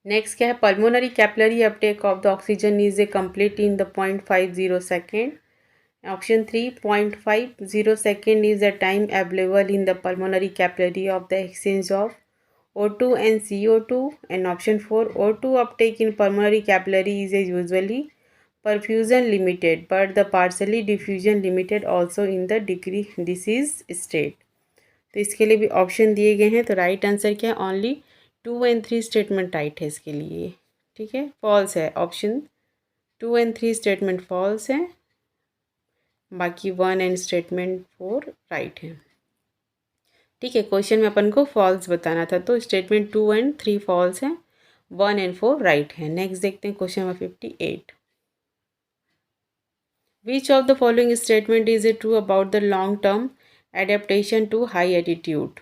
Next क्या है, pulmonary capillary uptake of the oxygen is a complete in the 0.50 second. Option 3, 0.50 second is the time available in the pulmonary capillary of the exchange of O2 and CO2. And option 4, O2 uptake in pulmonary capillary is usually perfusion limited but the partially diffusion limited also in the disease state. तो इसके लिए भी option दिए गए हैं, तो right answer क्या है, ओनली 2 and 3 स्टेटमेंट राइट है इसके लिए। ठीक है, फॉल्स है, ऑप्शन 2 and 3 स्टेटमेंट फॉल्स है, बाकी 1 and स्टेटमेंट 4 राइट है। ठीक है, क्वेश्चन में अपन को फॉल्स बताना था, तो स्टेटमेंट 2 and 3 फॉल्स हैं, 1 and 4 राइट है। नेक्स्ट देखते हैं question number 58। Which of the following statement is it true about the long-term adaptation to high altitude?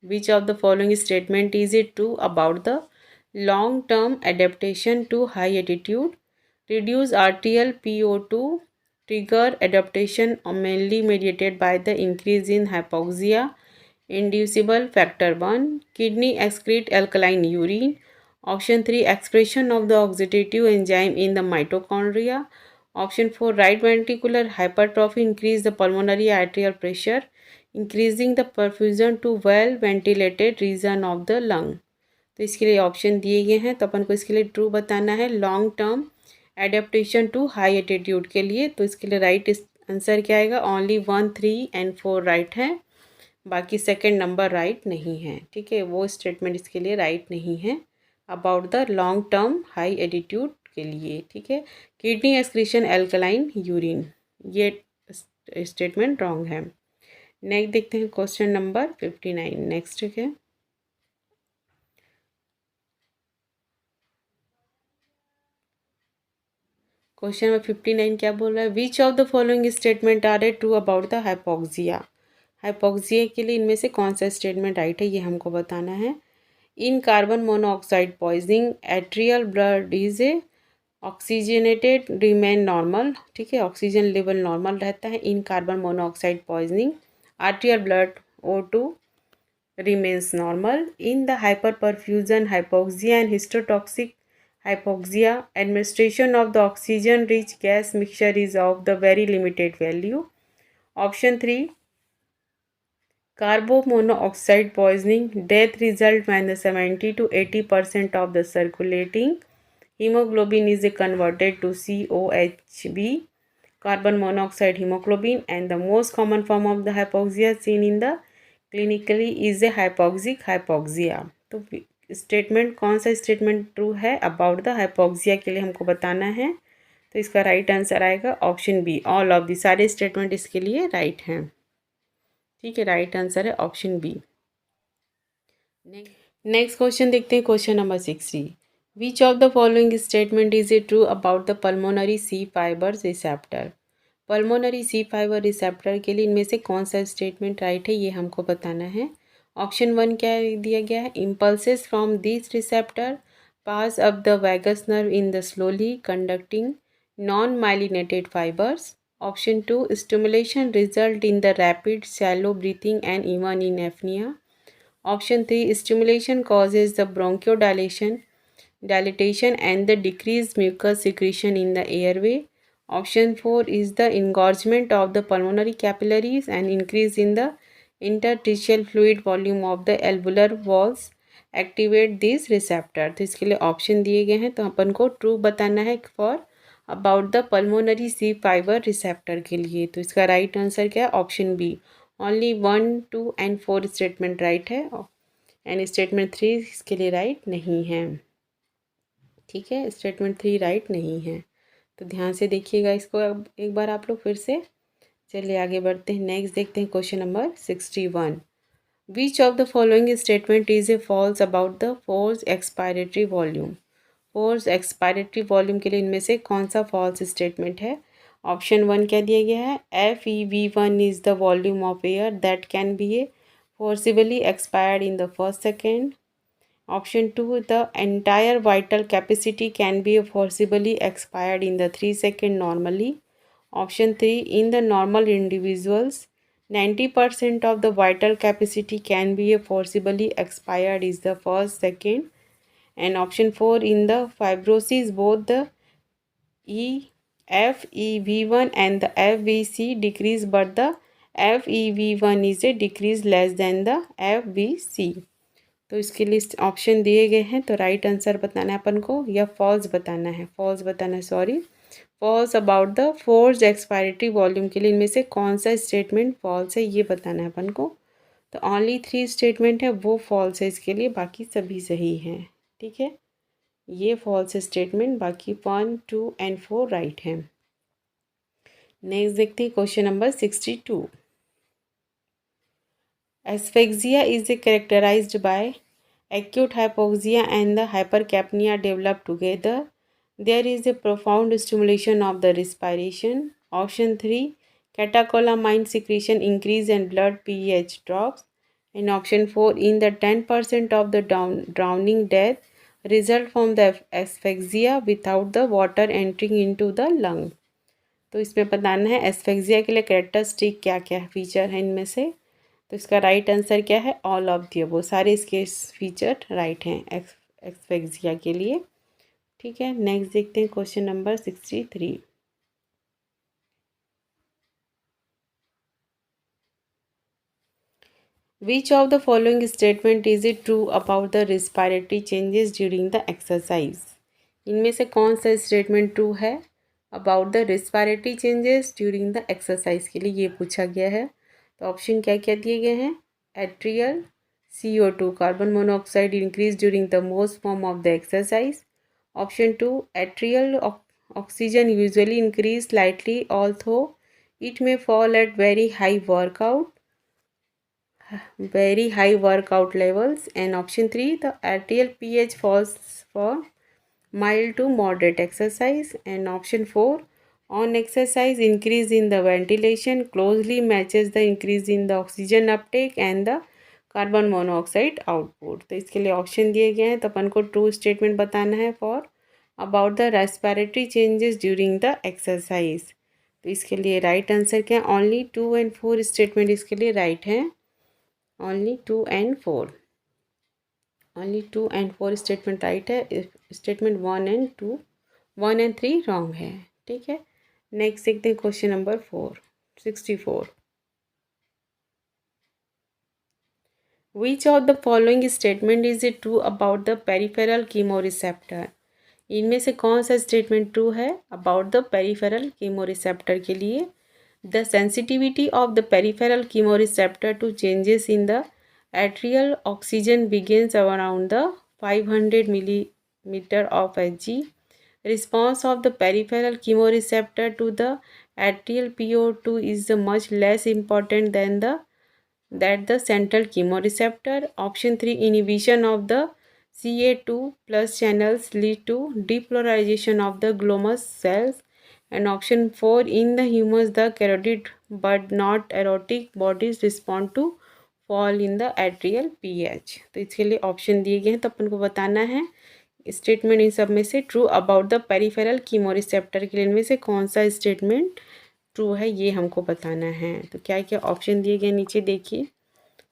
Which of the following statement is it true about the long-term adaptation to high altitude? Reduce arterial PO2 trigger adaptation mainly mediated by the increase in hypoxia inducible factor 1. Kidney excrete alkaline urine. Option 3, expression of the oxidative enzyme in the mitochondria. Option 4, right ventricular hypertrophy increase the pulmonary arterial pressure, increasing the perfusion to well ventilated region of the lung. तो इसके लिए option दिए गए हैं, तो अपन को इसके लिए ट्रू बताना है long term adaptation to high attitude के लिए। तो इसके लिए राइट आंसर क्या आएगा, ओनली 1, 3 and 4 राइट है, बाकी सेकेंड नंबर राइट नहीं है। ठीक है, वो स्टेटमेंट इसके लिए राइट नहीं है about the long term high attitude के लिए। ठीक है, किडनी एक्सक्रीशन एल्कलाइन यूरिन, ये स्टेटमेंट रॉन्ग है। नेक्स्ट देखते हैं क्वेश्चन नंबर 59। नेक्स्ट है क्वेश्चन नंबर 59, क्या बोल रहा है, which of the following statement are a true about the hypoxia. Hypoxia के लिए इनमें से कौन सा स्टेटमेंट राइट है ये हमको बताना है। In carbon monoxide poisoning arterial blood is a oxygenated remain normal, ठीक है, ऑक्सीजन लेवल नॉर्मल रहता है in carbon monoxide poisoning. Arterial blood O2 remains normal in the hyperperfusion hypoxia and histotoxic hypoxia. Administration of the oxygen rich gas mixture is of the very limited value. Option 3, carbomonoxide poisoning, death result minus 70 to 80% of the circulating hemoglobin is converted to COHB, carbon monoxide hemoglobin, and the most common form of the hypoxia seen in the clinically is a hypoxic hypoxia. तो statement कौन सा statement true है about the hypoxia के लिए हमको बताना है। तो इसका राइट आंसर आएगा option B, all of the, सारे स्टेटमेंट इसके लिए राइट हैं, ठीक है, राइट आंसर है ऑप्शन बी। नेक्स्ट क्वेश्चन देखते हैं, question number 60। Which of the following statement is a true about the pulmonary C fibre receptor. Pulmonary C fibre receptor के लिए इनमें से कौन सा स्टेटमेंट राइट है ये हमको बताना है। ऑप्शन 1 क्या दिया गया है, impulses from this receptor pass up the vagus nerve in the slowly conducting non myelinated fibres. Option 2, stimulation result in the rapid shallow breathing and even in apnoea. Option 3, stimulation causes the dilatation and the decreased mucus secretion in the airway. Option 4 is the engorgement of the pulmonary capillaries and increase in the interstitial fluid volume of the alveolar walls activate this receptor। तो इसके लिए option दिए गए हैं, तो अपन को true बताना है for about the pulmonary C fibre receptor के लिए। तो इसका राइट आंसर क्या है, option B, only 1, 2 and 4 statement right है एंड स्टेटमेंट 3 इसके लिए राइट नहीं है, ठीक है, स्टेटमेंट 3 राइट नहीं है। तो ध्यान से देखिएगा इसको अब एक बार आप लोग फिर से। चलिए आगे बढ़ते हैं, नेक्स्ट देखते हैं question number 61। Which of the following statement is a false about the force expiratory volume. Force expiratory volume के लिए इनमें से कौन सा फॉल्स स्टेटमेंट है। ऑप्शन 1 क्या दिया गया है, FeV1 is the volume of air that can be A forcibly expired in the first second. Option 2, the entire vital capacity can be forcibly expired in the 3 seconds normally. Option 3, in the normal individuals, 90% of the vital capacity can be forcibly expired is the first second. And option 4, in the fibrosis, both the FEV1 and the FVC decrease, but the FEV1 is a decrease less than the FVC। तो इसके लिए option दिए गए हैं, तो right answer बताना है अपन को या फॉल्स बताना है, फॉल्स बताना है, sorry, false about the force expiratory volume के लिए इनमें से कौन सा स्टेटमेंट फॉल्स है ये बताना है अपन को। तो ओनली 3 स्टेटमेंट है वो फॉल्स है इसके लिए, बाकी सभी सही हैं, ठीक है, ये फॉल्स स्टेटमेंट, बाकी 1, 2 एंड 4 राइट हैं। नेक्स्ट देखते हैं question number 62। Asphyxia is characterized by acute hypoxia and the hypercapnia develop together. There is a profound stimulation of the respiration. Option 3, catecholamine secretion increase and blood pH drops. And option 4, in the 10% of the drowning death result from the asphyxia without the water entering into the lung। तो इसमें बताना है asphyxia के लिए characteristic क्या क्या feature हैं इनमें से। तो इसका राइट आंसर क्या है, ऑल ऑफ दी अबव, सारे इसके फीचर राइट हैं एस्फेक्सिया के लिए, ठीक है। नेक्स्ट देखते हैं question number 63। Which of the following statement is it true about the respiratory changes during the exercise. इनमें से कौन सा स्टेटमेंट ट्रू है about the respiratory changes during the exercise के लिए ये पूछा गया है। तो ऑप्शन क्या क्या दिए गए हैं, arterial CO2 carbon monoxide increase during the most form of the exercise. Option 2, arterial oxygen usually increase slightly although it may fall at very high workout levels। And option 3, the arterial pH falls for mild to moderate exercise। And option 4, On exercise, increase in the ventilation closely matches the increase in the oxygen uptake and the carbon monoxide output. तो इसके लिए option दिए गए हैं, तो अपन को true statement बताना है for about the respiratory changes during the exercise. तो इसके लिए राइट आंसर क्या है, ओनली 2 and 4 स्टेटमेंट इसके लिए राइट है। Only 2 and 4, only 2 and 4 statement right है। स्टेटमेंट 1 and 2, 1 and 3 रॉन्ग है। ठीक है, नेक्स्ट देखते हैं question number 64। Which of the following statement is it true about the peripheral chemoreceptor? इनमें से कौन सा स्टेटमेंट ट्रू है अबाउट द पेरिफेरल कीमोरिसेप्टर के लिए? The sensitivity of the peripheral chemoreceptor to changes in the atrial oxygen begins around the 500 millimeter of Hg. Response of the peripheral chemoreceptor to the atrial PO2 is much less important than the central chemoreceptor. Option 3, inhibition of the CA2 plus channels lead to depolarization of the glomus cells. And option 4, in the humans the carotid but not aortic bodies respond to fall in the atrial pH. तो इसके लिए option दिए गए हैं, तो अपन को बताना है स्टेटमेंट इन सब में से true about the peripheral chemoreceptor के लिए इनमें से कौन सा स्टेटमेंट ट्रू है, ये हमको बताना है। तो क्या क्या ऑप्शन दिए गए नीचे देखिए।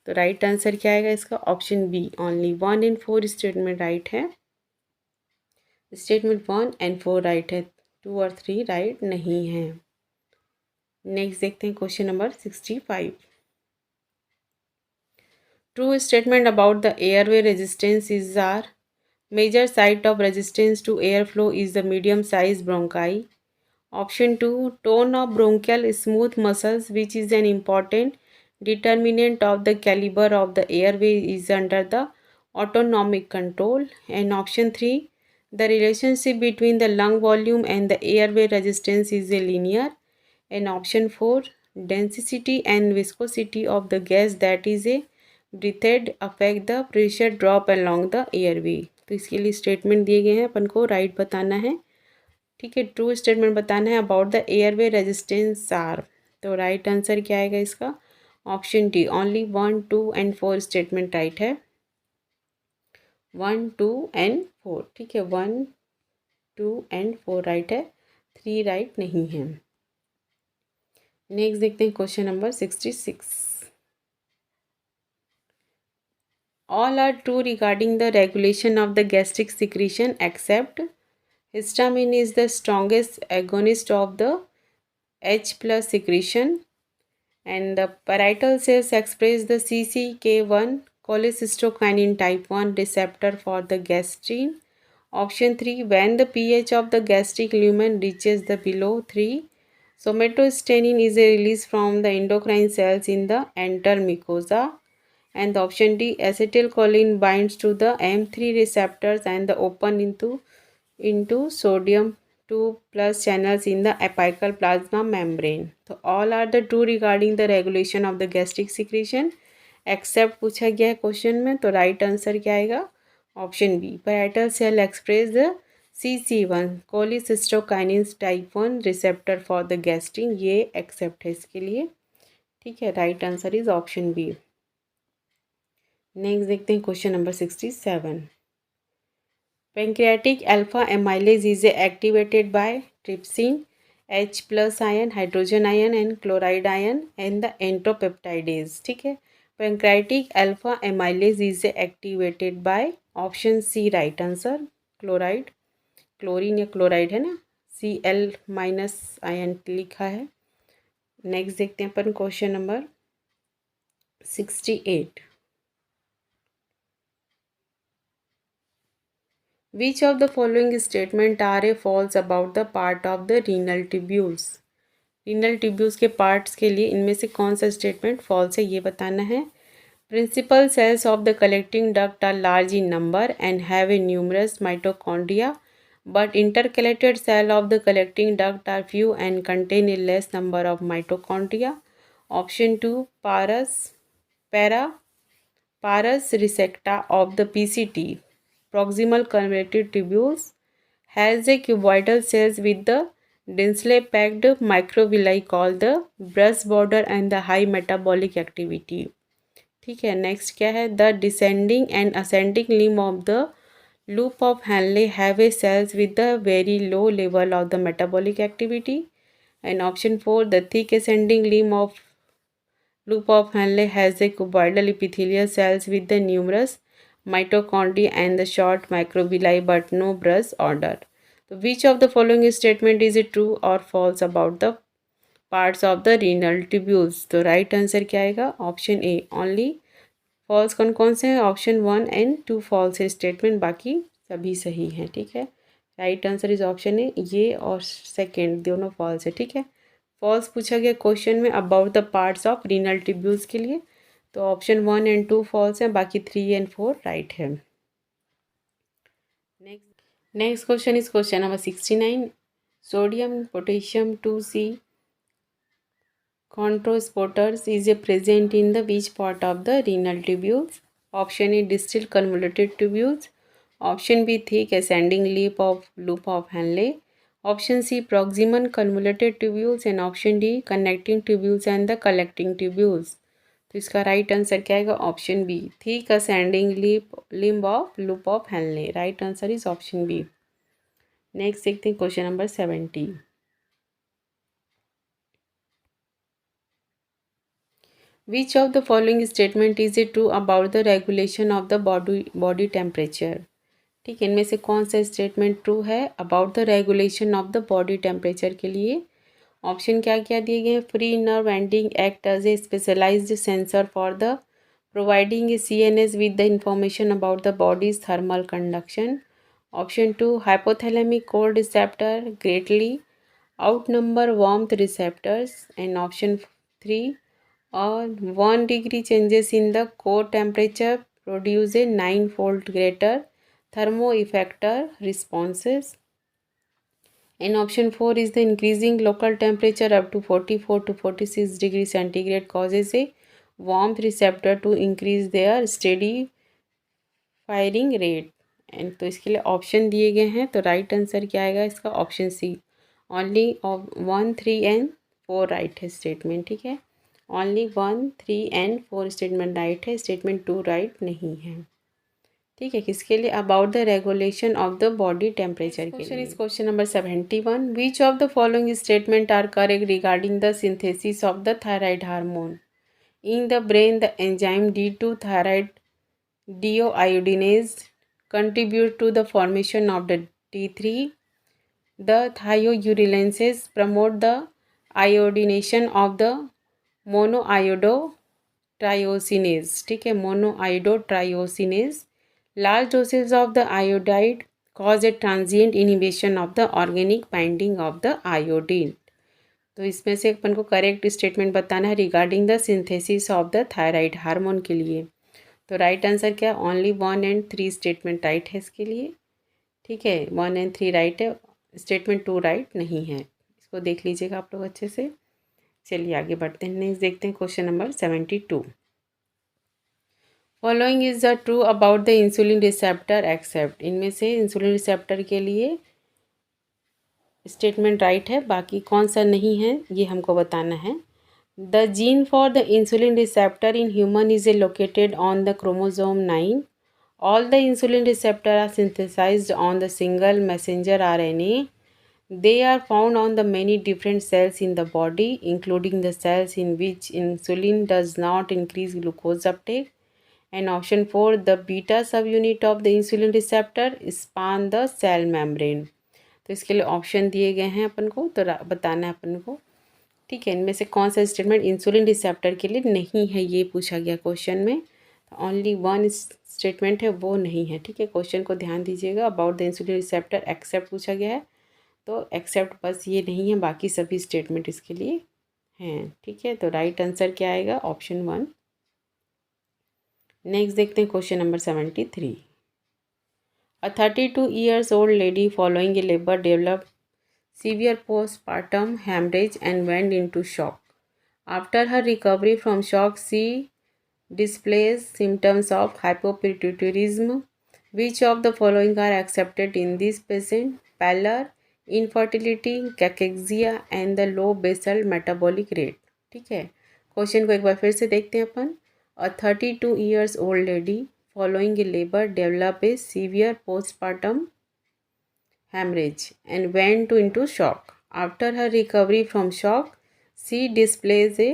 तो राइट आंसर क्या आएगा इसका, option B, only 1 and 4 statement right है। स्टेटमेंट 1 and 4 राइट है, 2 और 3 राइट नहीं है। नेक्स्ट देखते हैं question number 65। True statement about the airway resistance is are major site of resistance to air flow is the medium size bronchi. Option 2, tone of bronchial smooth muscles which is an important determinant of the caliber of the airway is under the autonomic control. And option 3, the relationship between the lung volume and the airway resistance is a linear. And option 4, density and viscosity of the gas that is a breathed affect the pressure drop along the airway. तो इसके लिए statement दिए गए हैं, अपन को right बताना है। ठीक है, ट्रू स्टेटमेंट बताना है about the airway resistance R. तो राइट आंसर क्या आएगा इसका, option D, only 1, 2 and 4 statement right है। 1, 2 and 4, ठीक है, 1, 2 and 4 राइट है, 3 राइट नहीं है। नेक्स्ट देखते हैं question number 66। All are true regarding the regulation of the gastric secretion except histamine is the strongest agonist of the H plus secretion, and the parietal cells express the CCK1 cholecystokinin type 1 receptor for the gastrin. Option 3, when the pH of the gastric lumen reaches the below 3, somatostatin is released from the endocrine cells in the enteral mucosa. And the option D, acetylcholine binds to the M3 receptors and the open into sodium 2 plus channels in the apical plasma membrane. तो all are the true regarding the regulation of the gastric secretion except पूछा गया है question में। तो right answer क्या आएगा, option B, parietal cell express the CC1 cholecystokinin type 1 receptor for the gastrin, ये except है इसके लिए। ठीक है, right answer is option B. Next देखते हैं question number 67। Pancreatic alpha amylase is activated by trypsin, H plus ion, hydrogen ion and chloride ion and the entropeptidase. ठीक है, pancreatic alpha amylase is activated by option C, right answer, chloride, chlorine या chloride है ना, Cl minus ion लिखा है। Next देखते हैं अपन question number 68। Which of the following statement are a false about the part of the renal tubules? renal tubules के parts के लिए इनमें से कौन सा statement false है, ये बताना है। Principal cells of the collecting duct are large in number and have a numerous mitochondria, but intercalated cells of the collecting duct are few and contain a less number of mitochondria. Option 2, Pars resecta of the PCT, proximal convoluted tubules, has a cuboidal cells with the densely packed microvilli called the breast border and the high metabolic activity. ठीक है, next क्या है, the descending and ascending limb of the loop of Henle have a cells with the very low level of the metabolic activity. And option 4, the thick ascending limb of loop of Henle has a cuboidal epithelial cells with the numerous mitochondria and the short microvilli but no brush order. So which of the following statement is it true or false about the parts of the renal tubules? तो right answer क्या आएगा, option A only. False कौन कौन से हैं, option 1 and 2 false है statement, बाकी सभी सही हैं. ठीक है, राइट आंसर इज ऑप्शन ए, ये और सेकेंड दोनों फॉल्स है. ठीक है, फॉल्स पूछा गया क्वेश्चन में about the parts of renal tubules के लिए, तो ऑप्शन 1 एंड 2 फॉल्स हैं, बाकी 3 एंड 4 राइट है. Next question is question number 69. Sodium potassium 2C controsporters is a present in the which part of the renal tubules? Option A, distal convoluted tubules. Option B, thick ascending loop of Henle. Option C, proximal convoluted tubules. And option D, connecting tubules and the collecting tubules. तो इसका right answer क्या आएगा, option B, thick ascending limb of loop of Henle. Right answer is option B. Next देखते हैं question number 70. Which of the following statement is it true about the regulation of the body temperature? ठीक है, इनमें से कौन सा statement true है about the regulation of the body temperature के लिए? ऑप्शन क्या क्या दिए गए हैं, free nerve ending act as a specialised sensor for the providing a CNS with the information about the body's thermal conduction. Option 2, hypothalamic cold receptor greatly outnumber warmth receptors. And option 3, 1 degree changes in the core temperature produce a 9-fold greater thermoeffector responses. And option 4 is the increasing local temperature up to 44 to 46 degrees centigrade causes a warmth receptor to increase their steady firing rate. And तो इसके लिए option दिए गए हैं, तो right answer क्या आएगा इसका, option C, only 1, 3 and 4 right है स्टेटमेंट. ठीक है, ओनली 1, 3 एंड 4 स्टेटमेंट राइट है, स्टेटमेंट 2 राइट नहीं है. ठीक है, किसके लिए, about the regulation of the body temperature के लिए. Question number 71. Which of the following statement are correct regarding the synthesis of the thyroid hormone? In the brain the enzyme D2 thyroid deoiodinase contribute to the formation of the T3. The thiourelenses promote the iodination of the monoiodotriosinase. ठीक है, monoiodotriosinase. Large doses of the iodide cause a transient inhibition of the organic binding of the iodine. तो इसमें से अपन को correct statement बताना है regarding the synthesis of the thyroid hormone के लिए. तो राइट आंसर क्या, ओनली 1 एंड 3 स्टेटमेंट राइट है इसके लिए. ठीक है, 1 एंड 3 राइट है, स्टेटमेंट 2 राइट नहीं है. इसको देख लीजिएगा आप लोग अच्छे से. चलिए आगे बढ़ते हैं, नेक्स्ट देखते हैं question number 72. Following is the true about the insulin receptor except. इनमें से इंसुलिन रिसेप्टर के लिए स्टेटमेंट राइट है, बाकी कौन सा नहीं है ये हमको बताना है. The gene for the insulin receptor in human is located on the chromosome 9. All the insulin receptor are synthesized on the single messenger RNA. They are found on the many different cells in the body, including the cells in which insulin does not increase glucose uptake. And option 4, the beta subunit of the insulin receptor span the cell membrane. तो इसके लिए option दिए गए हैं अपन को, तो बताना है अपन को. ठीक है, इनमें से कौन सा स्टेटमेंट इंसुलिन रिसेप्टर के लिए नहीं है ये पूछा गया क्वेश्चन में. ओनली 1 स्टेटमेंट है वो नहीं है. ठीक है, क्वेश्चन को ध्यान दीजिएगा. About the insulin receptor except पूछा गया है, तो एक्सेप्ट बस ये नहीं है, बाकी सभी स्टेटमेंट इसके लिए हैं. ठीक है, तो राइट आंसर क्या आएगा, ऑप्शन 1. नेक्स्ट देखते हैं question number 73. A 32 years old lady following a labor developed severe postpartum hemorrhage and went into shock. After her recovery from shock, she displays symptoms of hypopituitarism. Which of the following are accepted in this patient? Pallor, infertility, cachexia and the low basal metabolic rate. ठीक है, question को एक बार फिर से देखते हैं अपन। अ 32 years old lady following a labor developed a severe postpartum hemorrhage and went into shock. After her recovery from shock, she displays a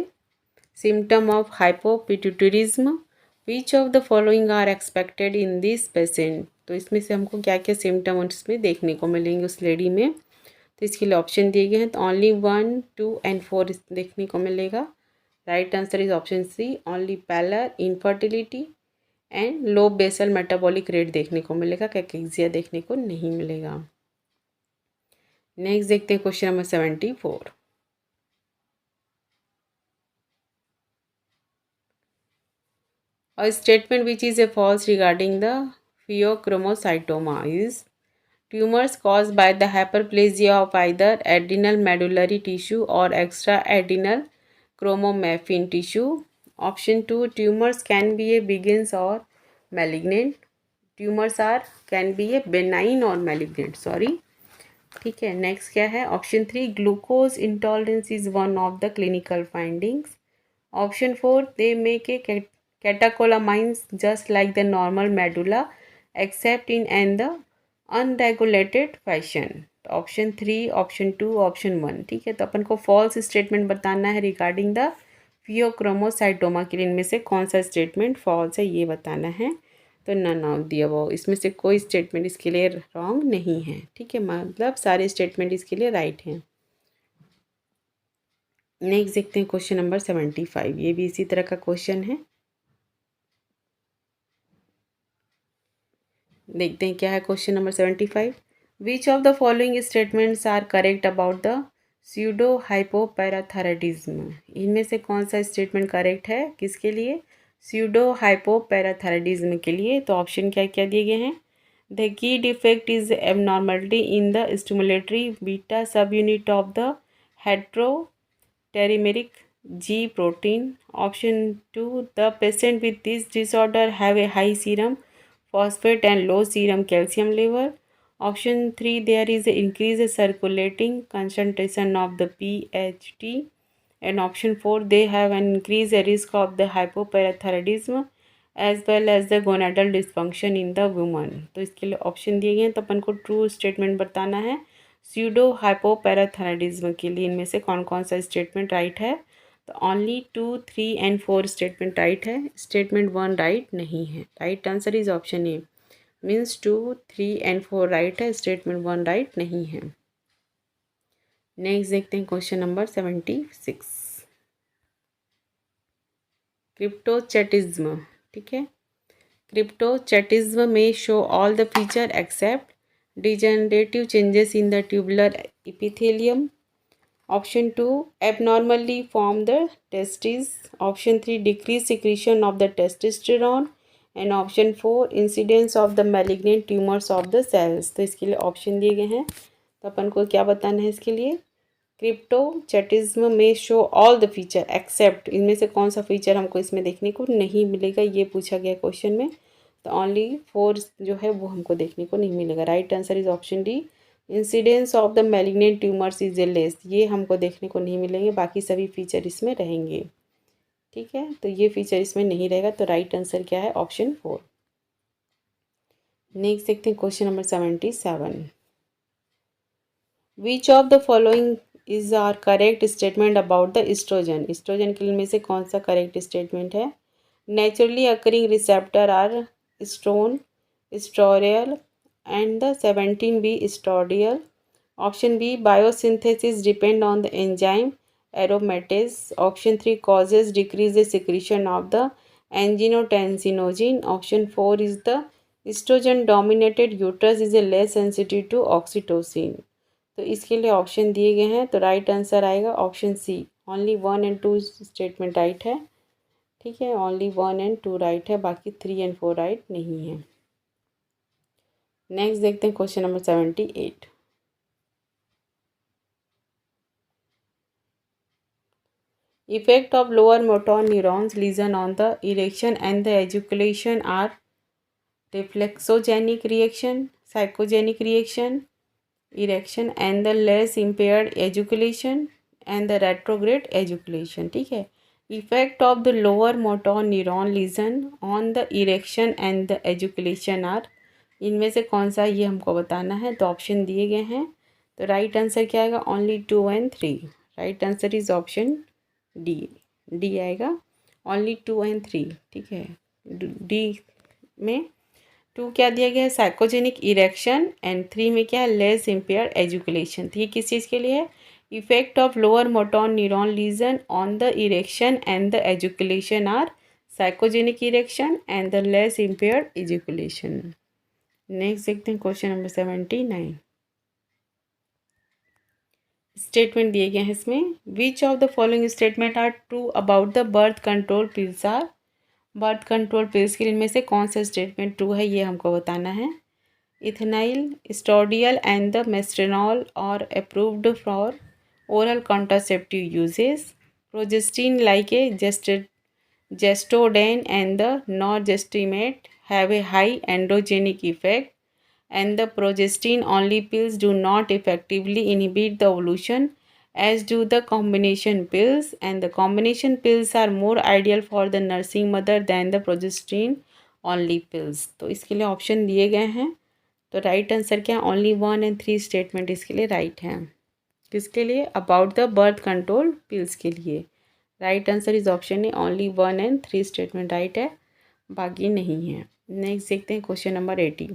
symptom of hypopituitarism. Which of the following are expected in this patient? तो इसमें से हमको क्या क्या symptom उसमें देखने को मिलेंगे उस लेडी में। तो इसके लिए ऑप्शन दिए गए हैं, तो ओनली 1, 2 एंड 4 देखने को मिलेगा। Right answer is option C, only pallor, infertility and low basal metabolic rate देखने को मिलेगा, कैकेक्सिया देखने को नहीं मिलेगा। नेक्स्ट देखते हैं question number 74। A statement which is a false regarding the pheochromocytoma is tumors caused by the hyperplasia of either adrenal medullary tissue or extra-adrenal chromomaffin tissue. Option 2, tumors can be a benign or malignant. Tumors can be a benign or malignant. Sorry. ठीक है, next क्या है? Option 3, glucose intolerance is one of the clinical findings. Option 4, they make a catecholamines just like the normal medulla except in the unregulated fashion. Option 3, option 2, option 1. ठीक है, तो अपन को false statement बताना है रिगार्डिंग द फियोक्रोमोसाइटोमा के लिए इनमें से कौन सा स्टेटमेंट फॉल्स है ये बताना है। तो नन ऑफ द अबव, इसमें से कोई स्टेटमेंट इसके लिए रॉन्ग नहीं है। ठीक है, मतलब सारे स्टेटमेंट इसके लिए राइट हैं। नेक्स्ट देखते हैं क्वेश्चन नंबर 75। ये भी इसी तरह का क्वेश्चन है, देखते हैं क्या है question number 75। Which of the following statements are correct about the pseudo hypoparathyroidism. इनमें से कौन सा स्टेटमेंट करेक्ट है किसके लिए? स्यूडो हाइपोपैराथायराइडिज्म के लिए। तो ऑप्शन क्या क्या दिए गए हैं? The key defect is abnormality in the stimulatory beta subunit of the heterotrimeric G protein. Option 2, the patient with this disorder have a high serum phosphate and low serum calcium level. Option 3, there is an increased circulating concentration of the PHT. And option 4, they have an increased risk of the hypoparathyroidism as well as the gonadal dysfunction in the woman. तो इसके लिए option दिए गए हैं, तो अपन को true statement बताना है। स्यूडो हाइपोपैराथायराइडिज्म के लिए इनमें से कौन कौन सा स्टेटमेंट राइट है? तो ओनली 2, 3 एंड 4 स्टेटमेंट राइट है, स्टेटमेंट 1 राइट नहीं है। Right answer is option A, means 2, 3 and 4 right है, स्टेटमेंट 1 राइट नहीं है। नेक्स्ट देखते हैं क्वेश्चन नंबर 76। क्रिप्टोचैटिज्म। ठीक है, क्रिप्टोचैटिज्म में show all the feature except degenerative changes in the tubular epithelium. Option 2, abnormally form the testes. Option 3, decrease secretion of the testosterone. And option 4, incidence of the malignant tumors of the cells. तो इसके लिए option दिए गए हैं, तो अपन को क्या बताना है इसके लिए? क्रिप्टोचैटिज्म में show all the feature except, इनमें से कौन सा फीचर हमको इसमें देखने को नहीं मिलेगा, ये पूछा गया क्वेश्चन में। तो ओनली 4 जो है वो हमको देखने को नहीं मिलेगा। Right answer is option D, incidence of the malignant tumours is a less, ये हमको देखने को नहीं मिलेंगे, बाकी सभी फीचर इसमें रहेंगे। ठीक है, तो ये फीचर इसमें नहीं रहेगा, तो राइट आंसर क्या है? ऑप्शन 4। नेक्स्ट देखते हैं question number 77। Which of the following is are correct statement about the oestrogen. Oestrogen के में से कौन सा करेक्ट स्टेटमेंट है? Naturally occurring receptor are oestrone, oestriol and the 17B estradiol. Option B, biosynthesis depend on the enzyme aromatase. Option 3, causes decrease the secretion of the angiotensinogen. Option 4 is the estrogen dominated uterus is a less sensitive to oxytocin. तो इसके लिए option दिए गए हैं, तो right answer आएगा option C, only 1 and 2 statement right है। ठीक है, ओनली 1 एंड 2 राइट है, बाकी 3 एंड 4 राइट नहीं है। नेक्स्ट देखते हैं question number 78। Effect of lower motor neurons lesion on the erection and the ejaculation are reflexogenic reaction, psychogenic reaction, erection and the less impaired ejaculation and the retrograde ejaculation. ठीक है. Effect of the lower motor neuron lesion on the erection and the ejaculation are, इनमें से कौन सा ये हमको बताना है. तो ऑप्शन दिए गए हैं. तो राइट आंसर क्या आएगा? Only 2 and 3. Right answer is option D. D आएगा. Only 2 and 3. ठीक है. डी में 2 क्या दिया गया है? Psychogenic erection. एंड 3 में क्या है? Less impair ejaculation. तो ये किस चीज़ के लिए है? Effect of lower motor neuron lesion on the erection and the ejaculation are psychogenic erection and the less impair ejaculation. Next देखते हैं क्वेश्चन नंबर 79. स्टेटमेंट दिए गए हैं इसमें. Which of the following statement are true about the birth control pills are. Birth control pills के लिए इनमें से कौन सा स्टेटमेंट ट्रू है ये हमको बताना है. Ethinyl, oestradiol and the mestranol are approved for oral contraceptive uses. Progestin like a gestodane and the norgestimate have a high androgenic effect, and the progestin only pills do not effectively inhibit the ovulation as do the combination pills, and the combination pills are more ideal for the nursing mother than the progestin only pills. तो इसके लिए option दिए गए हैं. तो right answer क्या है? Only 1 and 3 statement इसके लिए राइट हैं. किसके लिए? About the birth control pills के लिए. Right answer is option A. Only 1 and 3 statement right है, बाकी नहीं है. नेक्स्ट देखते हैं question number 80.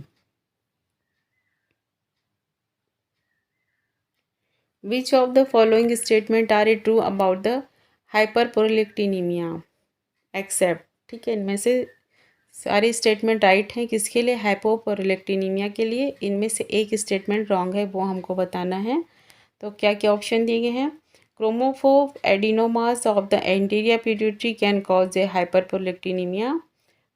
Which of the following statement are a true about the hyperprolactinaemia except. ठीक है, इनमें से सारे स्टेटमेंट राइट हैं. किसके लिए? हाइपोप्रोलेक्टिनीमिया के लिए. इनमें से एक स्टेटमेंट रॉन्ग है, वो हमको बताना है. तो क्या क्या ऑप्शन दिए गए हैं? Chromophobe adenomas of the anterior pituitary can cause a hyperprolactinaemia.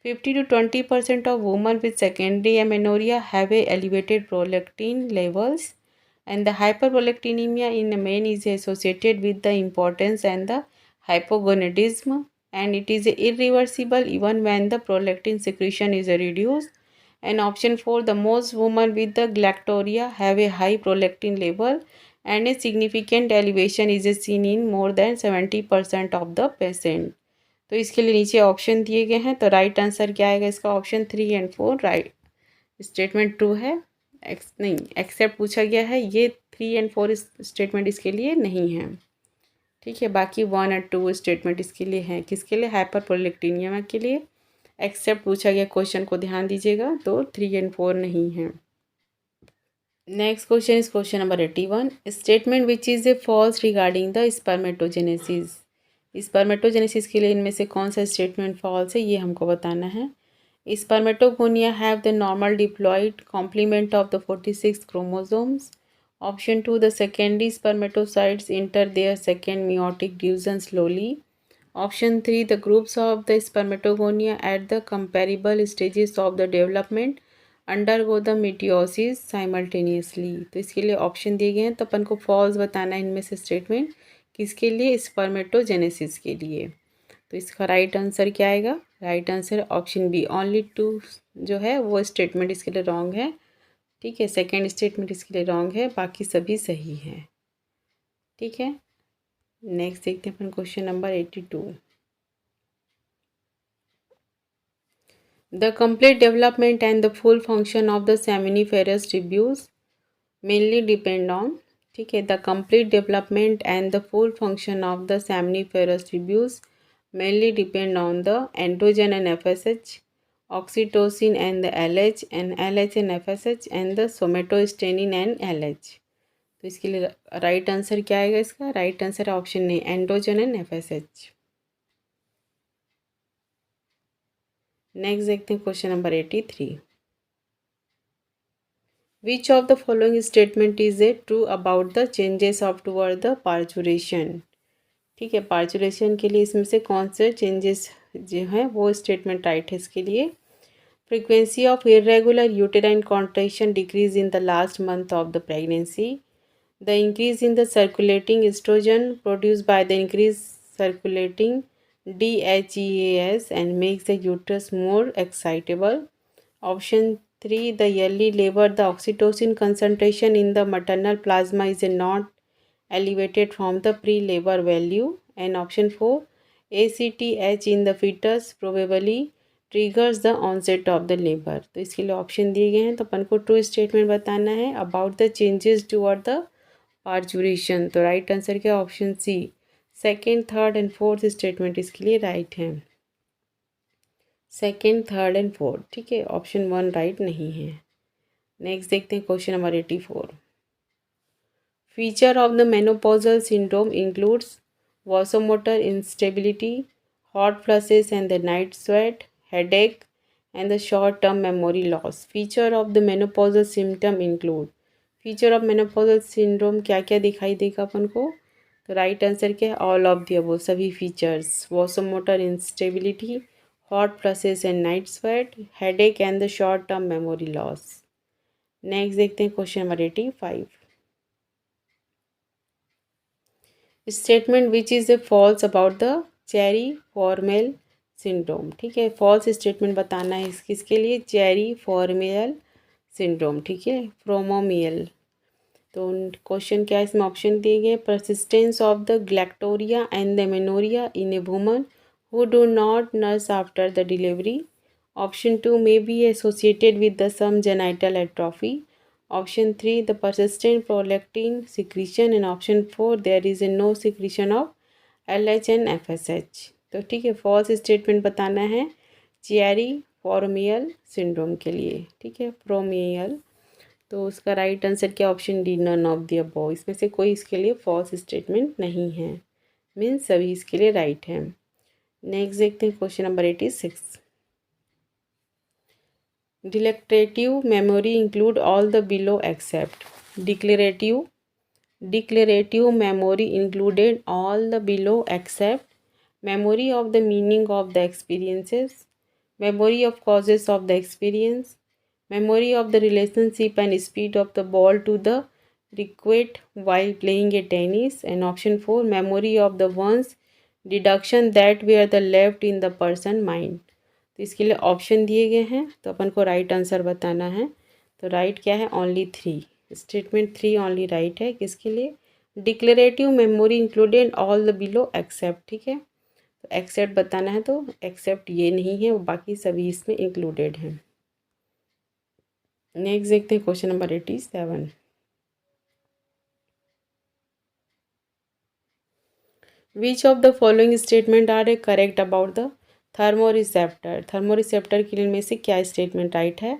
50 to 20% of women with secondary amenorrhea have a elevated prolactin levels, and the hyperprolactinemia in men is associated with the impotence and the hypogonadism, and it is irreversible even when the prolactin secretion is reduced. And option 4, the most women with the galactorrhea have a high prolactin level and a significant elevation is seen in more than 70% of the patient. तो इसके लिए नीचे option दिए गए हैं. तो right answer क्या आएगा इसका? Option 3 and 4 right statement true है. नहीं, एक्सेप्ट पूछा गया है. ये 3 and 4 स्टेटमेंट इसके लिए नहीं है. ठीक है, बाकी 1 and 2 स्टेटमेंट इसके लिए हैं. किसके लिए? हाइपरप्रोलेक्टिनिया के लिए. एक्सेप्ट पूछा गया क्वेश्चन को ध्यान दीजिएगा. तो 3 and 4 नहीं है. Next question is question number 81. Statement which is a false regarding the spermatogenesis. Spermatogenesis के लिए इनमें से कौन सा स्टेटमेंट फॉल्स है ये हमको बताना है. Spermatogonia have the normal diploid complement of the 46 chromosomes. Option 2, the secondary spermatocytes enter their second meiotic division slowly. Option 3, the groups of the spermatogonia at the comparable stages of the development undergo the mitosis simultaneously. तो इसके लिए option दिए गए हैं. तो अपन को false बताना है इनमें से स्टेटमेंट. किसके लिए? स्पर्मेटोजेनेसिस के लिए. तो इसका राइट आंसर क्या आएगा? Right answer option B. Only 2 जो है वो स्टेटमेंट इसके लिए रॉन्ग है. ठीक है, सेकेंड स्टेटमेंट इसके लिए रॉन्ग है, बाकी सभी सही हैं. ठीक है, नेक्स्ट देखते हैं अपन question number 82. The complete development and the full function of the seminiferous tubules mainly depend on. ठीक है, the complete development and the full function of the seminiferous tubules mainly depend on the androgen and FSH, oxytocin and the LH, and LH and FSH, and the somatostatin and LH. तो इसके लिए right answer क्या आएगा इसका? Right answer option नहीं, androgen and FSH. Next देखते हैं question number 83. Which of the following statement is a true about the changes of toward the parturition. ठीक है, पार्चुरेशन के लिए इसमें से कौन से चेंजेस जो हैं वो स्टेटमेंट राइट है इसके लिए. Frequency of irregular uterine contraction decrease in the last month of the pregnancy. The increase in the circulating oestrogen produced by the increase circulating DHEAS and makes the uterus more excitable. Option 3. The yearly labor, the oxytocin concentration in the maternal plasma is not elevated from the pre-labor value. And option 4, ACTH in the fetus probably triggers the onset of the labor. तो इसके लिए option दिए गए हैं, तो अपन को true statement बताना है about the changes toward the parturition. तो राइट आंसर क्या, option C. Second, third and fourth statement इसके लिए राइट है. सेकेंड, थर्ड एंड फोर्थ, ठीक है. ऑप्शन 1 राइट नहीं है. नेक्स्ट देखते हैं question number 84. Feature of the menopausal syndrome includes vasomotor instability, hot flushes and the night sweat, headache and the short-term memory loss. Feature of the menopausal symptom include. Feature of menopausal syndrome क्या क्या दिखाई देगा अपन को, तो right answer क्या है, all of the above, सभी features. Vasomotor instability, hot flushes and night sweat, headache and the short term memory loss. Next देखते हैं question number 85. Statement which is a false about the Chiari Frommel syndrome. ठीक है, false statement बताना है किसके लिए, cherry Frommel syndrome. ठीक है, प्रोमोमियल. तो क्वेश्चन क्या है, इसमें ऑप्शन दिए गए. Persistence of the galactorrhoea and the amenorrhoea in a woman who do not nurse after the delivery. Option 2 may be associated with the some genital atrophy. Option 3, the persistent prolactin secretion. And option 4, there is a no secretion of LH and FSH. तो ठीक है, false statement बताना है cherry फॉर्मियल syndrome के लिए. ठीक है, प्रोमियल. तो उसका राइट आंसर क्या, option D, none of the above. इसमें से कोई इसके लिए फॉल्स स्टेटमेंट नहीं है, मीन्स सभी इसके लिए राइट है. नेक्स्ट देखते हैं question number 86. Declarative memory include all the below except. Declarative memory included all the below except memory of the meaning of the experiences, memory of causes of the experience, memory of the relationship and speed of the ball to the racket while playing a tennis. And option 4, memory of the ones deduction that were the left in the person mind. तो इसके लिए option दिए गए हैं, तो अपन को right answer बताना है. तो राइट क्या है, ओनली 3. स्टेटमेंट 3 ओनली राइट है किसके लिए, declarative memory included all the below except. ठीक है, तो एक्सेप्ट बताना है, तो एक्सेप्ट ये नहीं है, वो बाकी सभी इसमें इंक्लूडेड हैं. नेक्स्ट देखते हैं question number 87. Which of the following statement are a correct about the thermoreceptor. Thermoreceptor के लिए में से क्या स्टेटमेंट राइट है.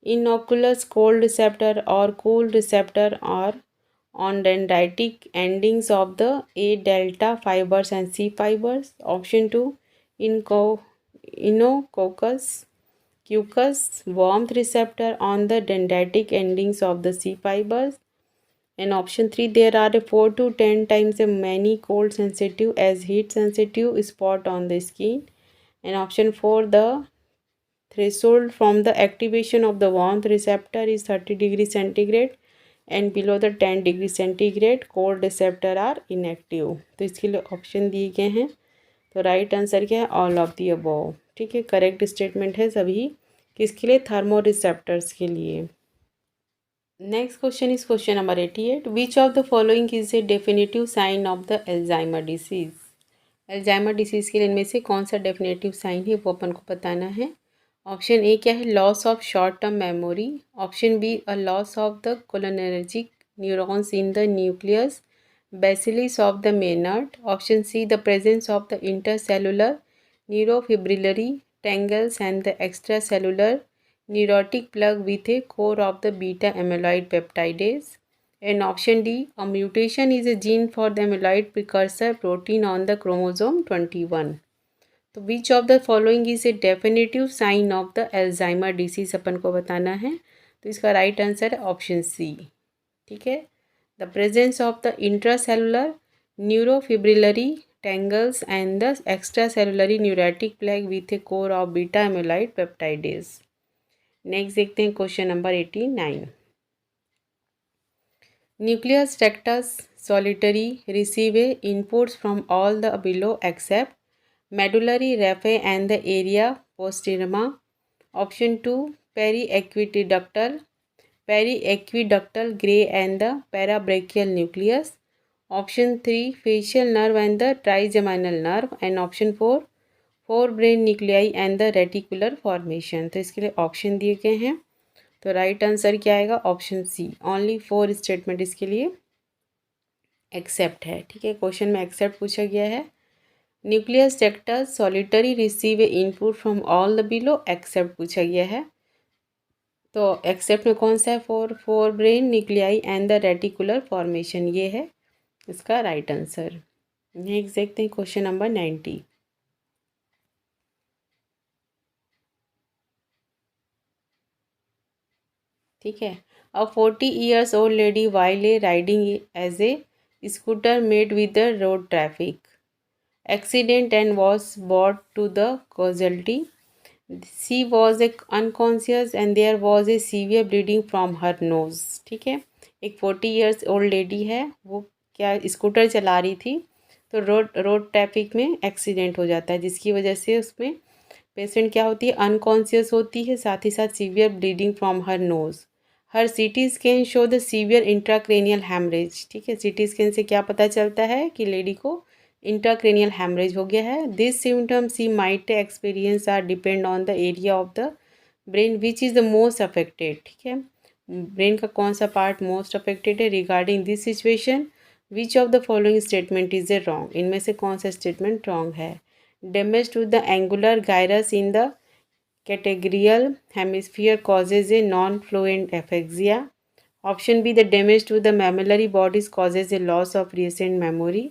Innocuous cold receptor or cool receptor are on dendritic endings of the A delta fibres and C fibres. Option 2, innocuous क्यूकस warmth receptor on the dendritic endings of the C fibres. And option 3, there are 4 to 10 times as many cold sensitive as heat sensitive spot on the skin. And option 4, the threshold from the activation of the warmth receptor is 30 degree centigrade and below the 10 degree centigrade cold receptor are inactive. तो इसके लिए option दिए गए हैं, तो right answer क्या है, all of the above. ठीक है, करेक्ट स्टेटमेंट है सभी किसके लिए, थर्मो रिसेप्टर्स के लिए. Next question is question number 88. Which of the following is a definitive sign of the Alzheimer disease. Alzheimer disease के लिए इनमें से कौन सा डेफिनेटिव साइन है वो अपन को बताना है. ऑप्शन ए क्या है, loss of short term memory. Option B, uh loss of the cholinergic neurons in the nucleus basalis of the Meynert. Option C, the presence of the intercellular neurofibrillary tangles and the extracellular neurotic plug with a core of the beta amyloid peptidase. And option D, a mutation is a gene for the amyloid precursor protein on the chromosome 21. तो which of the following is a definitive sign of the Alzheimer disease अपन को बताना है. तो इसका right answer है option C. ठीक है, the presence of the intracellular neurofibrillary tangles and the extracellular neurotic plaque with a core of beta amyloid peptidase. Next देखते हैं question number 89. Nucleus tractus solitary receive a inputs from all the below except medullary raphe and the area postrema. Option 2, periaqueductal gray and the parabrachial nucleus. Option 3 facial nerve and the trigeminal nerve. And option 4 forebrain nucrise and the reticular formation. तो इसके लिए option दिए गए हैं, तो right answer क्या आएगा? Option C. Only 4 statement इसके लिए एक्सेप्ट है। ठीक है, क्वेश्चन में एक्सेप्ट पूछा गया है। Nucleus tractus solitary receive a input from all the below, except पूछा गया है। तो एक्सेप्ट में कौन सा है? Forebrain nuclei and the reticular formation, ये है इसका राइट आंसर। नेक्स्ट देखते हैं क्वेश्चन नंबर 90। ठीक है, a 40 years old lady while riding as a scooter met with the road traffic accident and was brought to the casualty. She was unconscious and there was a severe bleeding from her nose. ठीक है, एक 40 years old lady है, वो क्या scooter चला रही थी, तो रोड ट्रैफिक में एक्सीडेंट हो जाता है, जिसकी वजह से उसमें पेशेंट क्या होती है? अनकॉन्शियस होती है, साथ ही साथ severe bleeding from her nose. Her CT scan show the severe intracranial haemorrhage. ठीक है, सीटी स्कैन से क्या पता चलता है कि लेडी को इंट्राक्रेनियल हैमरेज हो गया है। This symptoms she might experience are depend on the area of the brain which is the most affected. ठीक है, ब्रेन का कौन सा पार्ट मोस्ट अफेक्टेड है? Regarding this situation which of the following statement is a wrong, इनमें से कौन सा स्टेटमेंट रॉन्ग है? Damage to the angular gyrus in the categorial hemisphere causes a non-fluent aphasia. Option B, the damage to the mammillary bodies causes a loss of recent memory.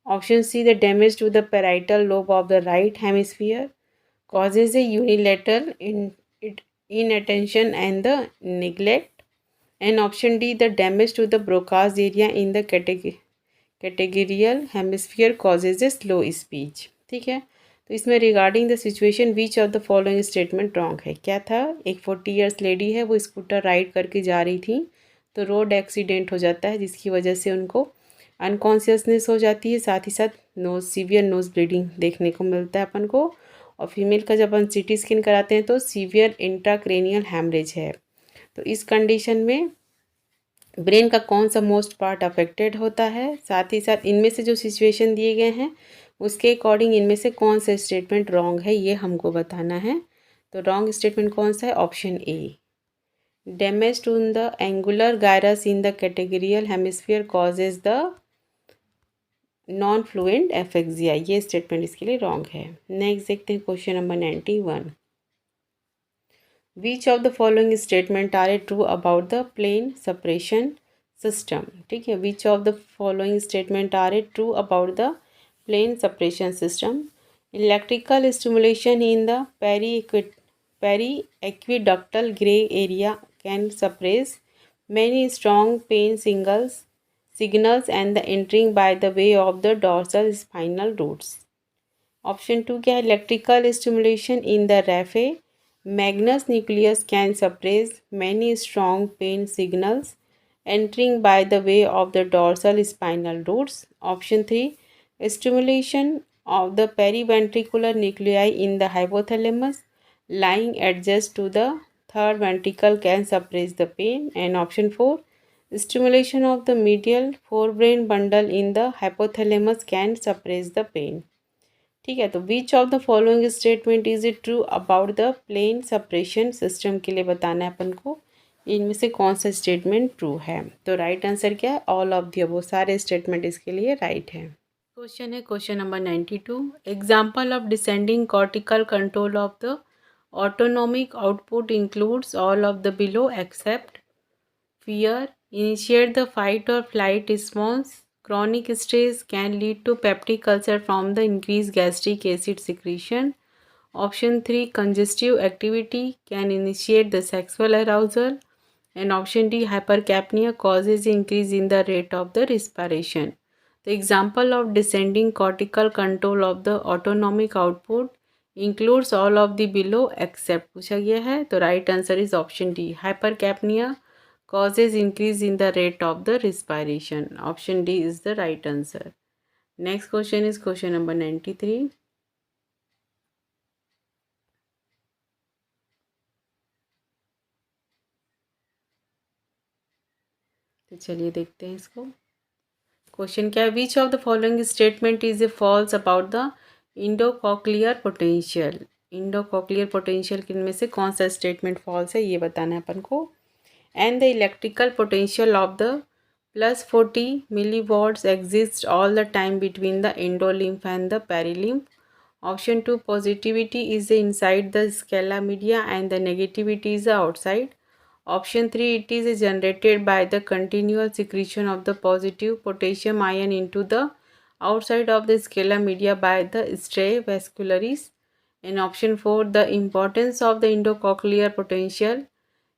Option C, the damage to the parietal lobe of the right hemisphere causes a unilateral inattention and the neglect. And option D, the damage to the Broca's area in the categorial hemisphere causes a slow speech. ठीक है, तो इसमें regarding the situation which of the following statement wrong है? क्या था? एक 40 years lady है, वो स्कूटर राइड करके जा रही थी, तो रोड एक्सीडेंट हो जाता है, जिसकी वजह से उनको अनकॉन्शियसनेस हो जाती है, साथ ही साथ सीवियर नोज ब्लीडिंग देखने को मिलता है अपन को। और फीमेल का जब अपन सीटी स्कैन कराते हैं तो सीवियर इंट्राक्रेनियल हैमरेज है। तो इस कंडीशन में ब्रेन का कौन सा मोस्ट पार्ट अफेक्टेड होता है, साथ ही साथ इनमें से जो सिचुएशन दिए गए हैं उसके अकॉर्डिंग इनमें से कौन सा स्टेटमेंट रॉन्ग है, ये हमको बताना है। तो रॉन्ग स्टेटमेंट कौन सा है? Option A, damage to the angular gyrus in the categorical hemisphere causes the non fluent aphasia, ये स्टेटमेंट इसके लिए रॉन्ग है। नेक्स्ट देखते हैं question number 91। Which of the following statement are a true about the plane separation system? ठीक है, which of the following statement are a true about the plane separation system? Electrical stimulation in the periaqueductal gray area can suppress many strong pain signals and the entering by the way of the dorsal spinal roots. Option 2 क्या है? Electrical stimulation in the raphe magnus nucleus can suppress many strong pain signals entering by the way of the dorsal spinal roots. Option 3, stimulation of the periventricular nuclei in the hypothalamus lying adjacent to the third ventricle can suppress the pain. And option 4, stimulation of the medial forebrain bundle in the hypothalamus can suppress the pain. ठीक है, तो which of the following statement is it true about the plane separation system के लिए बताना है अपन को, इनमें से कौन सा स्टेटमेंट ट्रू है? तो राइट आंसर क्या है? ऑल ऑफ द अबव, सारे स्टेटमेंट इसके लिए राइट है। क्वेश्चन है question number 92। Example of descending cortical control of the autonomic output includes all of the below except fear, initiate the fight or flight response, chronic stress can lead to peptic ulcer from the increased gastric acid secretion. Option 3, congestive activity can initiate the sexual arousal. And option D, hypercapnia causes increase in the rate of the respiration. The example of descending cortical control of the autonomic output includes all of the below except पूछा गया है, तो right answer is option D, hypercapnia causes increase in the rate of the respiration. Option D is the right answer. Next question is question number 93. तो चलिए देखते हैं इसको। Question क्या है, which of the following statement is a false about the endocochlear potential. Endocochlear potential किनमें से कौन सा स्टेटमेंट फॉल्स है ये बताना है अपन को। And the electrical potential of the +40 milliwatts exists all the time between the endolymph and the perilymph. Option 2, positivity is inside the scala media and the negativity is outside. Option 3, it is generated by the continual secretion of the positive potassium ion into the outside of the scala media by the stray vascularis. And option 4, the importance of the endocochlear potential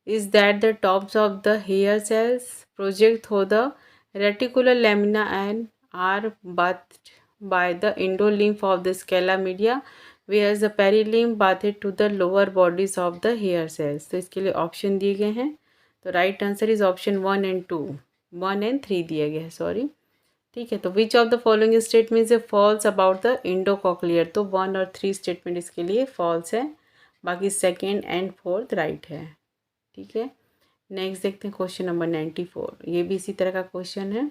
is that the tops of the hair cells project through the reticular lamina and are bathed by the endolymph of the scala media, whereas the perilymph bathed to the lower bodies of the hair cells. तो इसके लिए option दिए गए हैं, तो right answer is option 1 and 2, 1 and 3 दिया गया है, सॉरी। ठीक है, तो which of the following statement is false about the endocochlear, तो 1 और 3 स्टेटमेंट इसके लिए फॉल्स है, बाकी सेकेंड एंड फोर्थ राइट है। ठीक है, नेक्स्ट देखते हैं क्वेश्चन नंबर 94, ये भी इसी तरह का क्वेश्चन है।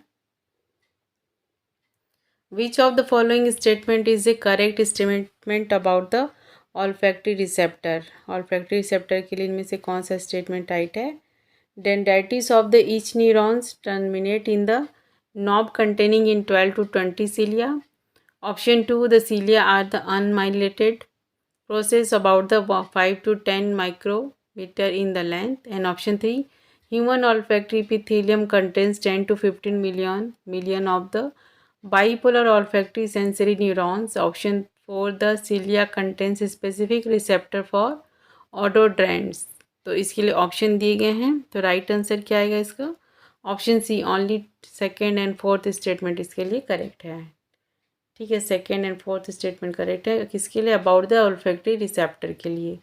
Which of the following statement is a correct statement about the olfactory receptor. Olfactory receptor के लिए इनमें से कौन सा स्टेटमेंट राइट है। Dendrites of the each neurons terminate in the knob containing in 12 to 20 cilia. Option 2, the cilia are the unmyelinated process about the 5 to 10 micrometer in the length. And option 3, human olfactory epithelium contains 10 to 15 million of the bipolar olfactory sensory neurons. Option 4, the cilia contains specific receptor for odorants. तो इसके लिए option दिए गए हैं, तो right answer क्या आएगा इसका, option C, only second and fourth statement इसके लिए करेक्ट है। ठीक है, second and fourth statement correct है, किसके लिए, अबाउट द ऑल्फैक्टरी रिसेप्टर के लिए,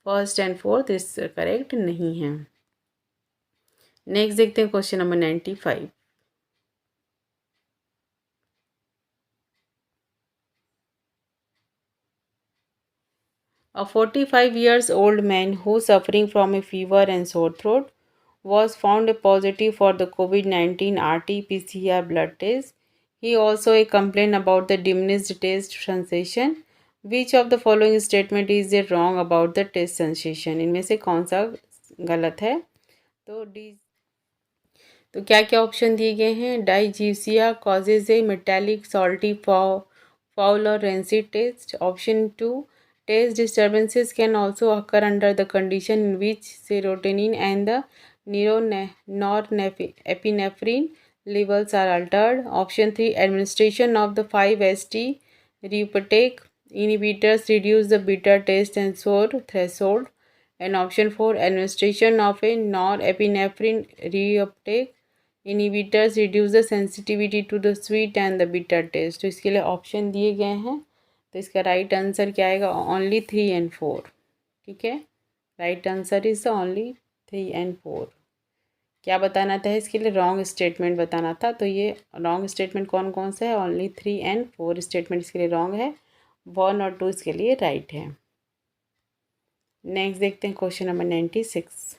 first and fourth is correct नहीं है। नेक्स्ट देखते हैं question number 95। A 45 years old man who suffering from a fever and sore throat was found positive for the COVID-19 RT-PCR blood test. He also complained about the diminished taste sensation. Which of the following statement is wrong about the taste sensation? इनमें से कौन सा गलत है, तो D, तो क्या क्या ऑप्शन दिए गए हैं। Dysgeusia causes a metallic salty foul or rancid taste. Option 2, taste disturbances can also occur under the condition in which serotonin and the norepinephrine levels are altered. Option 3, administration of the 5-HT reuptake inhibitors reduce the bitter taste and sour threshold. And option 4, administration of a norepinephrine reuptake inhibitors reduce the sensitivity to the sweet and the bitter taste. तो इसके लिए option दिए गए हैं, तो इसका right answer क्या आएगा, ओनली 3 and 4। ठीक है, right answer is only 3 and 4। क्या बताना था इसके लिए, रॉन्ग स्टेटमेंट बताना था, तो ये रॉन्ग स्टेटमेंट कौन कौन सा है, ओनली 3 and 4 स्टेटमेंट इसके लिए रॉन्ग है, 1 और 2 इसके लिए राइट है। नेक्स्ट देखते हैं question number 96।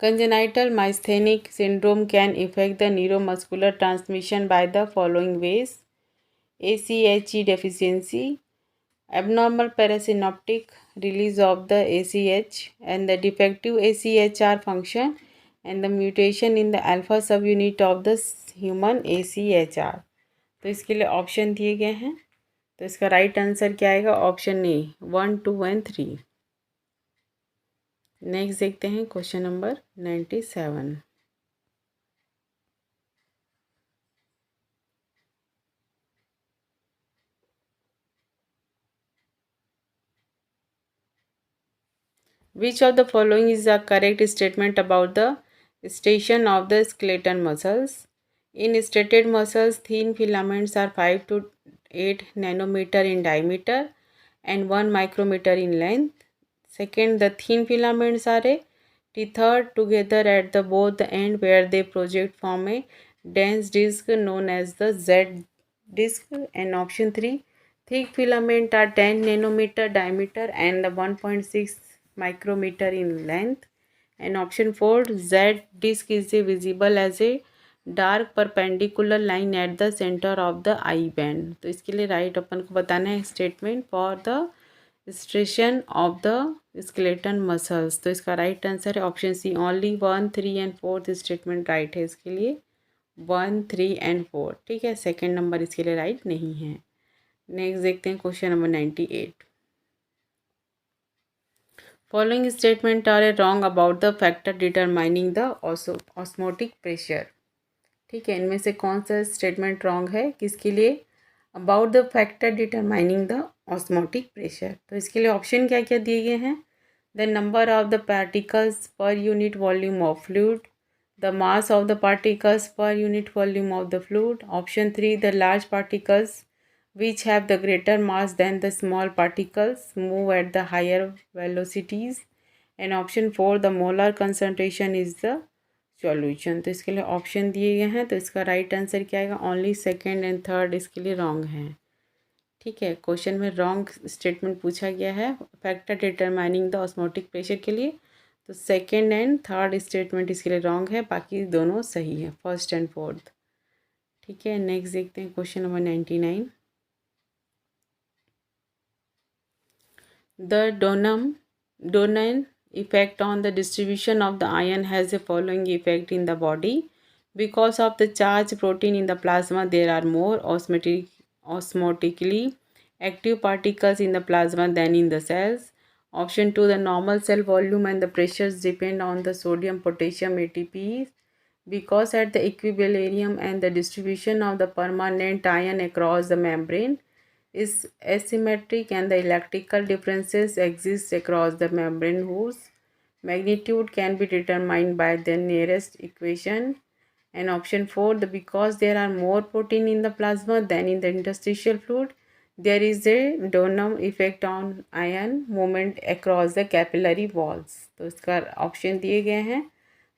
Congenital myasthenic syndrome can affect the neuromuscular transmission by the following ways: ACHE deficiency, abnormal parasynaptic release of the ACH, and the defective ACHR function, and the mutation in the alpha subunit of the human ACHR। तो इसके लिए option दिए गए हैं, तो इसका right answer क्या आएगा, ऑप्शन ए, 1, 2 and 3। नेक्स्ट देखते हैं question number 97। Which of the following is a correct statement about the station of the skeletal muscles? In striated muscles, thin filaments are 5 to 8 nanometer in diameter and 1 micrometer in length. Second, the thin filaments are tethered together at the both end where they project from a dense disc known as the Z disc. And option 3, thick filament are 10 nanometer diameter and 1.6 micrometer in length. And option 4 Z disc is a visible as a dark perpendicular line at the centre of the I band. तो इसके लिए right अपन को बताना है statement for the striation of the skeleton muscles. तो इसका right answer है option C, only 1, 3 and 4 statement right है इसके लिए, 1, 3 एंड 4। ठीक है, सेकेंड नंबर इसके लिए राइट नहीं है। नेक्स्ट देखते हैं question number 98। Following statement are a wrong about the factor determining the osmotic pressure. ठीक है, इनमें से कौन सा स्टेटमेंट रॉन्ग है किसके लिए? About the factor determining the osmotic pressure. तो इसके लिए ऑप्शन क्या क्या दिए गए हैं? The number of the particles per unit volume of fluid, the mass of the particles per unit volume of the fluid, option 3 the large particles which have the greater mass than the small particles move at the higher velocities, and option 4 the molar concentration is the solution। तो इसके लिए option दिए गए हैं, तो इसका right answer क्या आएगा? ओनली सेकेंड एंड थर्ड इसके लिए रॉन्ग है। ठीक है, क्वेश्चन में रॉन्ग स्टेटमेंट पूछा गया है factor determining the osmotic pressure के लिए, तो सेकेंड एंड थर्ड स्टेटमेंट इसके लिए रॉन्ग है, बाकी दोनों सही है, फर्स्ट एंड फोर्थ। ठीक है, नेक्स्ट देखते हैं question number 99। The Donan effect on the distribution of the ion has the following effect in the body. Because of the charged protein in the plasma, there are more osmotically active particles in the plasma than in the cells. Option 2, the normal cell volume and the pressures depend on the sodium potassium ATPs. Because at the equilibrium and the distribution of the permanent ion across the membrane is asymmetric and the electrical differences exist across the membrane whose magnitude can be determined by the nearest equation. And option 4, because there are more protein in the plasma than in the interstitial fluid, there is a Dunham effect on ion movement across the capillary walls। तो इसका option दिए गए हैं,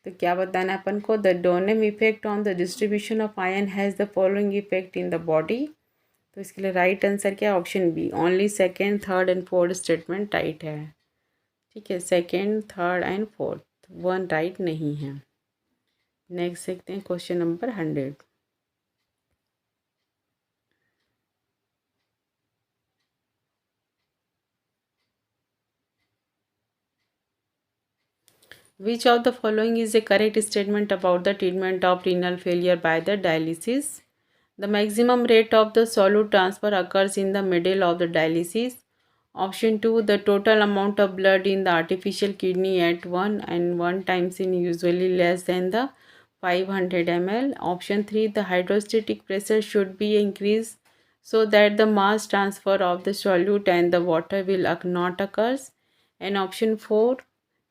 तो क्या बताना है अपन को? The Dunham effect on the distribution of ion has the following effect in the body। तो इसके लिए राइट आंसर क्या है? Option B, only second, third and fourth statement right है। ठीक है, second, third and fourth, one right नहीं है। नेक्स्ट देखते हैं question number 100। Which of the following is a correct statement about the treatment of renal failure by the dialysis? The maximum rate of the solute transfer occurs in the middle of the dialysis. Option 2, the total amount of blood in the artificial kidney at 1 times in usually less than the 500 ml. Option 3, the hydrostatic pressure should be increased so that the mass transfer of the solute and the water will not occur. And option 4,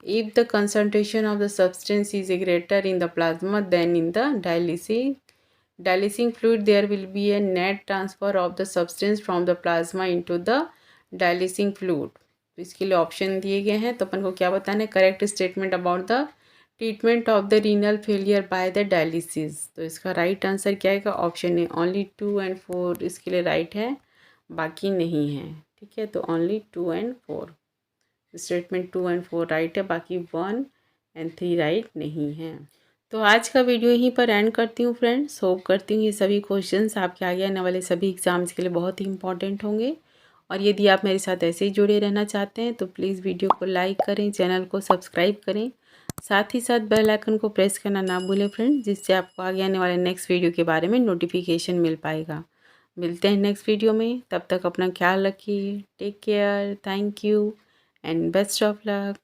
if the concentration of the substance is greater in the plasma than in the dialysing fluid, there will be a net transfer of the substance from the plasma into the dialysing fluid। तो इसके लिए option दिए गए हैं, तो अपन को क्या बताना है? Correct statement about the treatment of the renal failure by the dialysis. तो इसका राइट आंसर क्या आएगा? ऑप्शन है, ओनली 2 एंड 4 इसके लिए राइट है, बाकी नहीं है। ठीक है, तो only 2 and 4 statement 2 and 4 right है, बाकी 1 एंड 3 राइट नहीं है। तो आज का वीडियो यहीं पर एंड करती हूँ फ्रेंड्स। होप करती हूँ ये सभी क्वेश्चंस आपके आगे आने वाले सभी एग्ज़ाम्स के लिए बहुत ही इंपॉर्टेंट होंगे। और यदि आप मेरे साथ ऐसे ही जुड़े रहना चाहते हैं तो प्लीज़ वीडियो को लाइक करें, चैनल को सब्सक्राइब करें, साथ ही साथ बेल आइकन को प्रेस करना ना भूलें फ्रेंड्स, जिससे आपको आगे आने वाले नेक्स्ट वीडियो के बारे में नोटिफिकेशन मिल पाएगा। मिलते हैं नेक्स्ट वीडियो में, तब तक अपना ख्याल रखिए। Take care, thank you and best of luck.